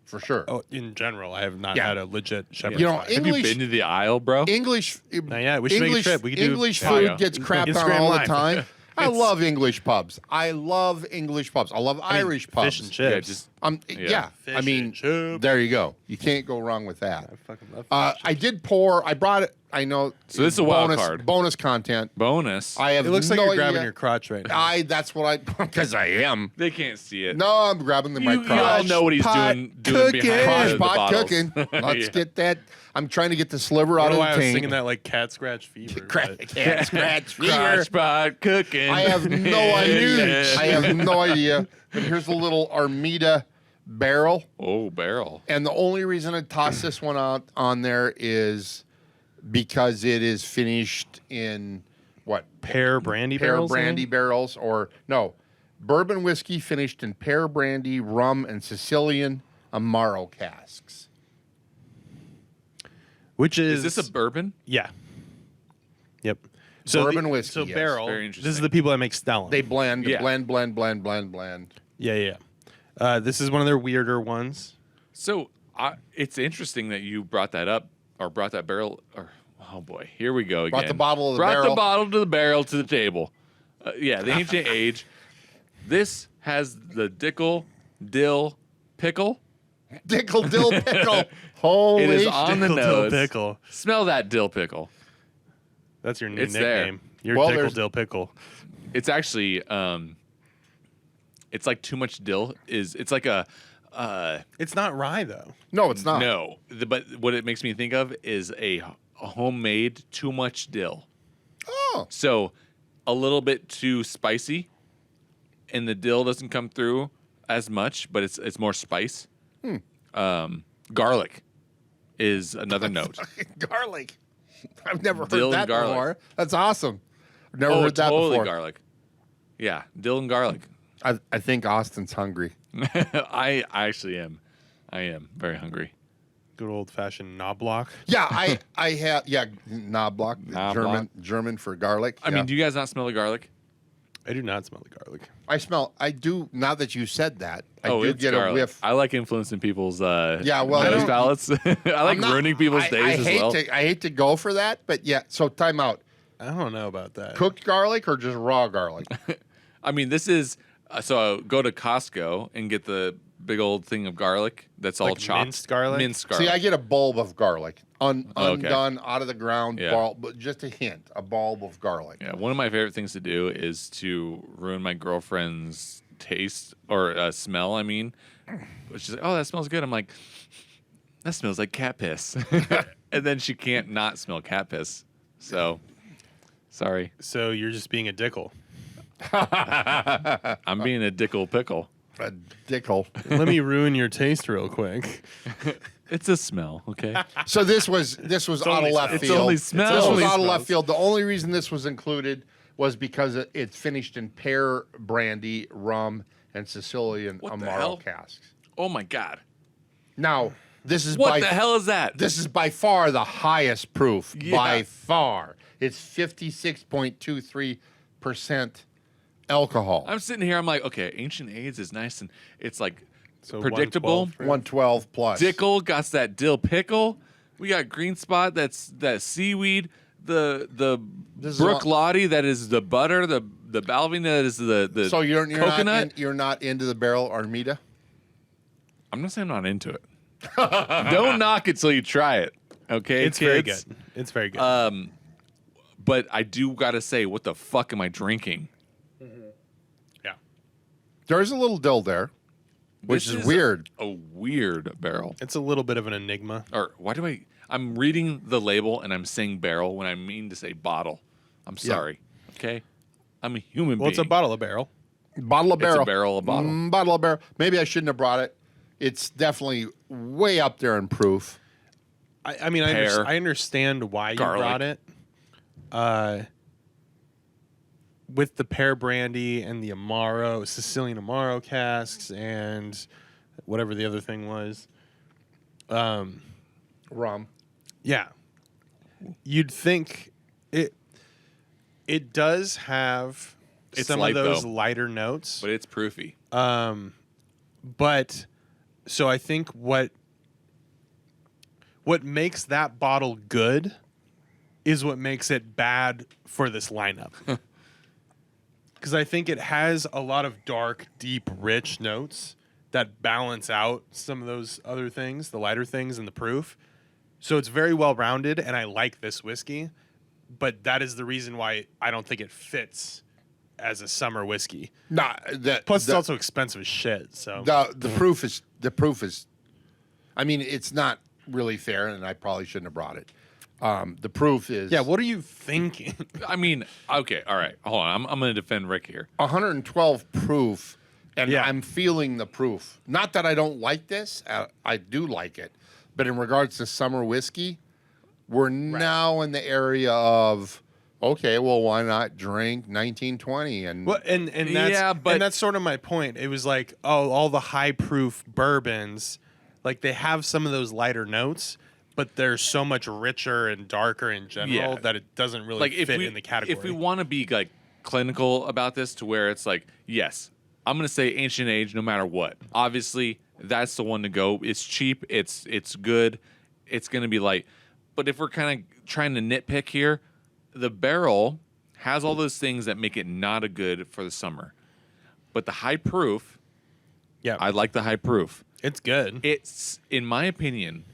for sure. Oh, in general, I have not Yeah. had a legit shepherd's You know, pie. Have you been to the aisle, bro? English. Not yet. We should make a English, trip. We could do English Oh, food yeah. gets crapped on Instagram all Live. the time. I love English pubs. I love English pubs. I love Irish pubs. Fish and chips. Yeah, just Yeah. Fish I mean, and chips. there you go. You can't go wrong with that. I fucking love fish. I did pour. I brought it. I know. So this is a wild bonus, card. Bonus content. bonus. I have. It looks like no you're grabbing idea. your crotch right now. That's what I. Because I am. They can't see it. No, I'm grabbing my you all crotch. know what he's pot doing cooking. behind Crotch the pot bottles. cooking. Let's Yeah. get that. I'm trying to get the sliver I out don't of know the why I was tank. singing that like cat scratch fever. but- Cat scratch fever. Crotch pot cooking. I have no idea. I have no idea. But here's a little Armida barrel. Oh, barrel. And the only reason I tossed this one out on there is because it is finished in what? Pear brandy Pear barrels. brandy barrels, or no, bourbon whiskey finished in pear brandy, rum, and Sicilian Amaro casks. Which Is this a bourbon? yeah? Yep. Bourbon whiskey, So yes. barrel. Very This is interesting. the people that make Stellan. They blend, Yeah. blend. Yeah. This is one of their weirder ones. So it's interesting that you brought that up or brought that barrel. Or oh boy, here we go again. Brought the bottle of the brought barrel. the bottle to the barrel to the table. Yeah, the ancient age. This has the Dickel dill pickle. Dickel dill pickle. Holy It is shit. on the Dill nose. pickle. Smell that dill pickle. That's your new It's there. nickname. You're Well, Dickel there's- Dill Pickle. It's actually it's like too much dill. It's like a It's not rye though. No, it's not. no. But what it makes me think of is a homemade too much dill. Oh, So a little bit too spicy, and the dill doesn't come through as much, but it's more spice. Garlic is another note. garlic. I've never Dill heard and that garlic. before. That's awesome. I've never heard that totally before. garlic. Yeah, dill and garlic. I think Austin's hungry. I actually am. I am very hungry. Good old fashioned knobloch. Yeah, I have Knobloch, Knobloch. German for garlic. I mean, do you guys not smell the garlic? I do not smell the garlic. I do. Now that you said that, I Oh, do it's get garlic. a whiff. I like influencing people's Yeah, well, I nose don't- palates. I like I'm not- ruining people's I days as hate well. I hate to go for that, but yeah. So time out. I don't know about that. Cooked garlic or just raw garlic? I mean, this is so go to Costco and get the big old thing of garlic that's all Like chopped. minced garlic? Minced garlic. See, I get a bulb of garlic, Okay. undone, out of the ground, Yeah. bulb, but just a hint, a bulb of garlic. Yeah, one of my favorite things to do is to ruin my girlfriend's taste or smell. I mean, she's like, "Oh, that smells good." I'm like, "That smells like cat piss," and then she can't not smell cat piss. So, sorry, So you're just being a Dickel. I'm being a Dickel pickle. A Dickel. Let me ruin your taste real quick. It's a smell, okay? So this was out of only left smell. It's field. only This smell. was Only out of smells. left field. The only reason this was included was because it's finished in pear brandy, rum, and Sicilian What the Amaro hell? casks. Oh my god, Now, this is what the hell is that? This is by far the highest proof. Yeah. By far, it's 56.23% alcohol. I'm sitting here. I'm like, okay, Ancient AIDS is nice and it's like So predictable. 112 112 plus. Dickel got that dill pickle. We got Green Spot. That's that seaweed. The This is Brook all- Laddie. That is the butter. The Balvenie. That is the So you're coconut. you're not into the barrel Armida? I'm not saying I'm not into it. Don't knock it till you try it. Okay, It's very kids? good. It's very good. But I do gotta say, what the fuck am I drinking? There's a little dill there, which This is weird. A weird barrel. It's a little bit of an enigma. Or why do I'm reading the label and I'm saying barrel when I mean to say bottle. I'm sorry. Okay? I'm a human being. Well, it's a bottle of barrel. Bottle of barrel. It's a barrel of bottle. Bottle of barrel. Maybe I shouldn't have brought it. It's definitely way up there in proof. I mean, Pear. I understand why Garlic. you brought it. With the pear brandy and the Amaro, Sicilian Amaro casks, and whatever the other thing was. Rum. Yeah. You'd think it does have It's some light, of those though. lighter notes. But it's proofy. But so I think what makes that bottle good is what makes it bad for this lineup. Because I think it has a lot of dark, deep, rich notes that balance out some of those other things, the lighter things and the proof. So it's very well rounded, and I like this whiskey. But that is the reason why I don't think it fits as a summer whiskey. Nah, Plus, it's also expensive as shit. So the proof is. I mean, it's not really fair, and I probably shouldn't have brought it. The proof is. yeah, what are you thinking? I mean, okay, all right. Hold on. I'm going to defend Rick here. 112 proof, and Yeah. I'm feeling the proof. Not that I don't like this. I do like it. But in regards to summer whiskey, we're now in the area of, okay, well, why not drink 1920? And Well, and that's Yeah, but- and that's sort of my point. It was like, oh, all the high proof bourbons, like they have some of those lighter notes, but they're so much richer and darker in general Yeah. that it doesn't really Like fit if we in the category. if we want to be like clinical about this to where it's like, yes, I'm going to say ancient age no matter what. Obviously, that's the one to go. It's cheap, it's good, it's going to be light. But if we're kind of trying to nitpick here, the barrel has all those things that make it not a good for the summer. But the high proof, yeah, I like the high proof. it's good. It's, in my opinion,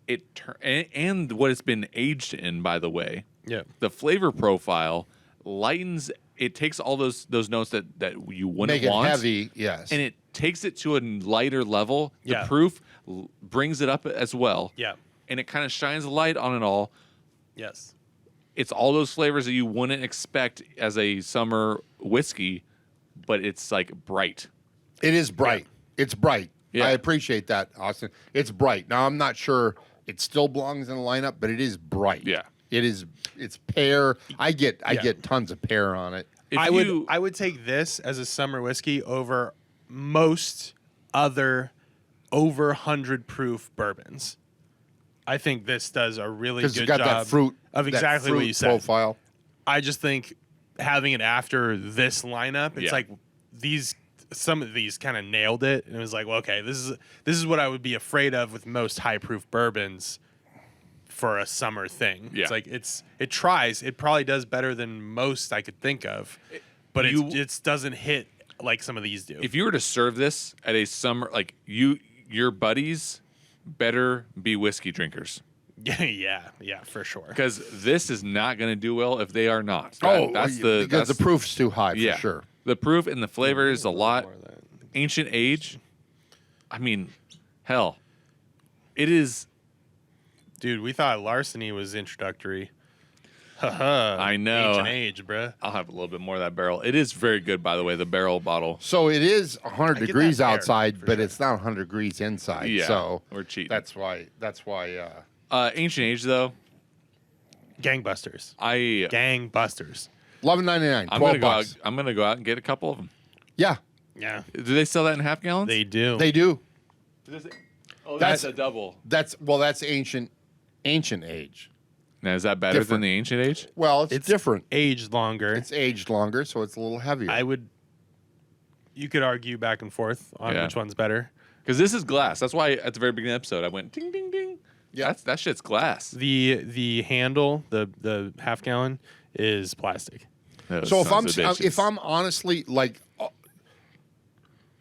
and what it's been aged in, by the way, Yeah, the flavor profile lightens. It takes all those notes that you wouldn't make it want, heavy, yes. and it takes it to a lighter level. The Yeah. proof brings it up as well. yeah, And it kind of shines a light on it all. yes, It's all those flavors that you wouldn't expect as a summer whiskey, but it's like bright. It is bright. It's bright. Yeah. I appreciate that, Austin. It's bright. Now, I'm not sure it still belongs in the lineup, but it is bright. Yeah. It is. It's pear. I get tons of pear on it. If I you- would take this as a summer whiskey over most other over 100 proof bourbons. I think this does a really Because good it's got job that fruit of that exactly what fruit you said. profile. I just think having it after this lineup, it's Yeah. like some of these kind of nailed it, and it was like, well, okay, this is what I would be afraid of with most high proof bourbons for a summer thing. Yeah. It's like it probably does better than most I could think of, but it doesn't hit like some of these do. If you were to serve this at a summer, like your buddies better be whiskey drinkers. yeah, for sure. Because this is not going to do well if they are not. Because the proof's too high yeah. for sure. The proof and the flavor is a lot. More of that. Ancient age, I mean, hell, it is. Dude, we thought larceny was introductory. Haha. I know. Ancient age, bruh. I'll have a little bit more of that barrel. It is very good, by the way. The barrel bottle. So it is 100 I get degrees that there, outside, for but sure. it's not 100 degrees inside. Yeah, So we're cheating. That's why. Ancient age, though, Gangbusters. I'm Gangbusters. $11.99. gonna 12 go out. bucks. I'm gonna go out and get a couple of them. Yeah, Yeah. Do they sell that in half gallons? They do. they do. Oh, That's- a double. That's ancient age. Now, is that better Different. than the ancient age? Well, it's different. aged longer. It's aged longer, so it's a little heavier. You could argue back and forth on Yeah. which one's better. Because this is glass. That's why at the very beginning of the episode I went ding ding ding. Yeah. That shit's glass. The handle, the half gallon, is plastic. Those So sons of bitches. if I'm honestly like,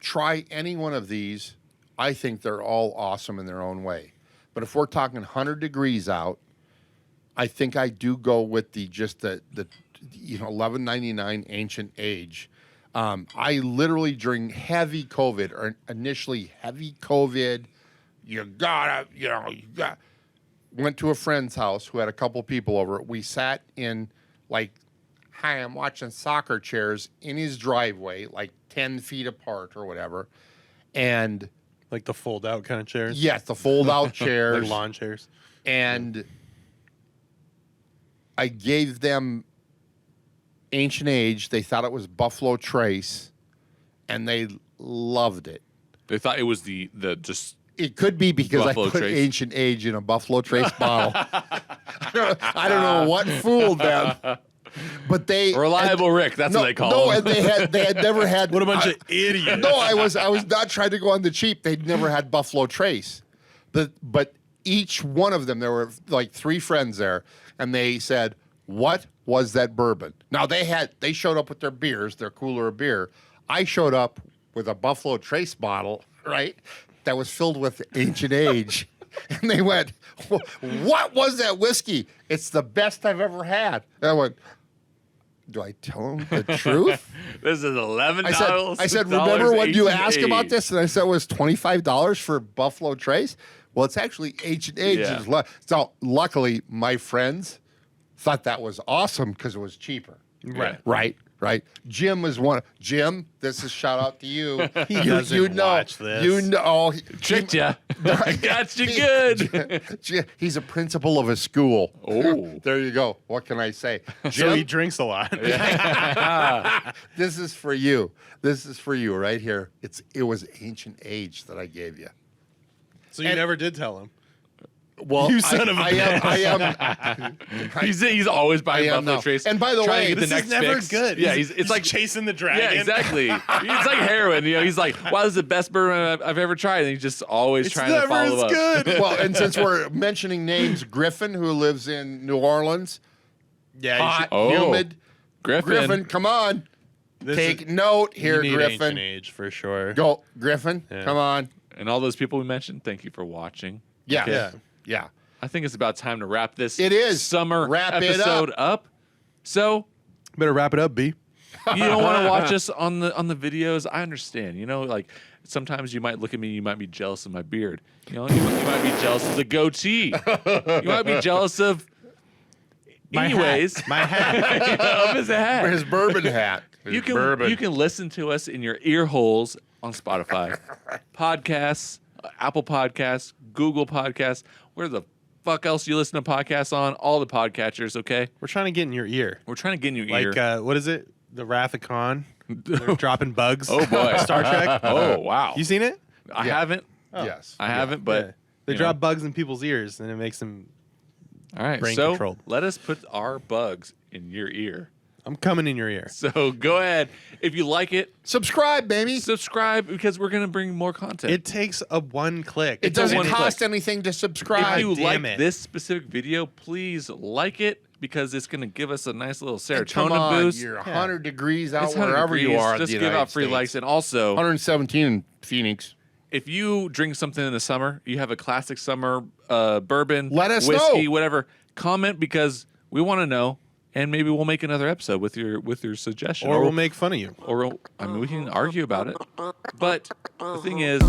try any one of these, I think they're all awesome in their own way. But if we're talking 100 degrees out, I think I do go with the $11.99 ancient age. I literally during heavy COVID or initially heavy COVID, went to a friend's house who had a couple people over. We sat in like, hi, I'm watching soccer chairs in his driveway, like 10 feet apart or whatever. And Like the fold out kind of chairs. yes, the fold out Like chairs. lawn chairs. And I gave them Ancient Age. They thought it was Buffalo Trace, and they loved it. They thought it was the just. It could be because Buffalo I put Trace. Ancient Age in a Buffalo Trace bottle. I don't know what fooled them, but they Reliable Rick, that's what they call him. and they had never had. What a bunch of idiots. No, I was not trying to go on the cheap. They'd never had Buffalo Trace, but each one of them, there were like 3 friends there, and they said, "What was that bourbon?" Now they showed up with their beers, their cooler of beer. I showed up with a Buffalo Trace bottle, right, that was filled with Ancient Age, and they went, "What was that whiskey? It's the best I've ever had." And I went, do I tell them the truth? This is $11. I said, remember when you Ancient asked about Age." this? And I said it was $25 for Buffalo Trace? Well, it's actually Ancient Age. Yeah. So luckily, my friends thought that was awesome because it was cheaper. Right. Right. Jim was one. Jim, this is shout out to you. He doesn't watch this. You know. Tricked ya. I got you good. He's a principal of a school. Oh. There you go. What can I say? So Jim, he drinks a lot. this is for you. This is for you right here. It was Ancient Age that I gave you. So you never did tell him. Well, You son of a I am. He's always buying I am Buffalo now. Trace. And by the trying way, to get This the is next never fix. good. Yeah, it's like chasing the dragon. Yeah, exactly. It's like heroin. You know, he's like, "Wow, this is the best bourbon I've ever tried," and he's just always It's trying to never follow as up. good. Well, and since we're mentioning names, Griffin, who lives in New Orleans, Yeah, you hot, should, Oh, humid. Griffin. Come on. this Take is- note here, you need Griffin. Ancient Age for sure. Go, Griffin. Yeah. Come on. And all those people we mentioned, thank you for watching. Yeah. Okay. Yeah. Yeah. I think it's about time to wrap this It is. summer Wrap it episode up. So Better wrap it up, B. you don't want to watch us on the videos. I understand. You know, like sometimes you might look at me, you might be jealous of my beard. You know, you might be jealous of the goatee. You might be jealous of anyways My hat. of his hat. For his bourbon hat. You can listen to us in your ear holes on Spotify, podcasts, Apple Podcasts, Google Podcasts, where the fuck else you listen to podcasts on? All the podcatchers, okay? We're trying to get in your ear. We're trying to get in your ear. Like, what is it? The Wrath of Khan? They're dropping bugs. Oh boy, Star Trek. Oh wow, You seen it? I Yeah. haven't. Yes. I haven't, but Yeah. They you drop know. bugs in people's ears, and it makes them. All right, brain so controlled. let us put our bugs in your ear. I'm coming in your ear. So go ahead. If you like it, Subscribe, baby. subscribe because we're gonna bring more content. It takes a one click. It doesn't one cost click. anything to if subscribe. you like damn it. this specific video, please like it because it's gonna give us a nice little And serotonin come on, boost. you're 100 degrees out It's 100 wherever you degrees. are. in Just the give United out free States. likes, and also 117 in Phoenix. if you drink something in the summer, you have a classic summer bourbon, Let us whiskey, know. whatever. Comment because we want to know, and maybe we'll make another episode with your suggestion, or we'll make fun of you. or I mean we can argue about it. But the thing is.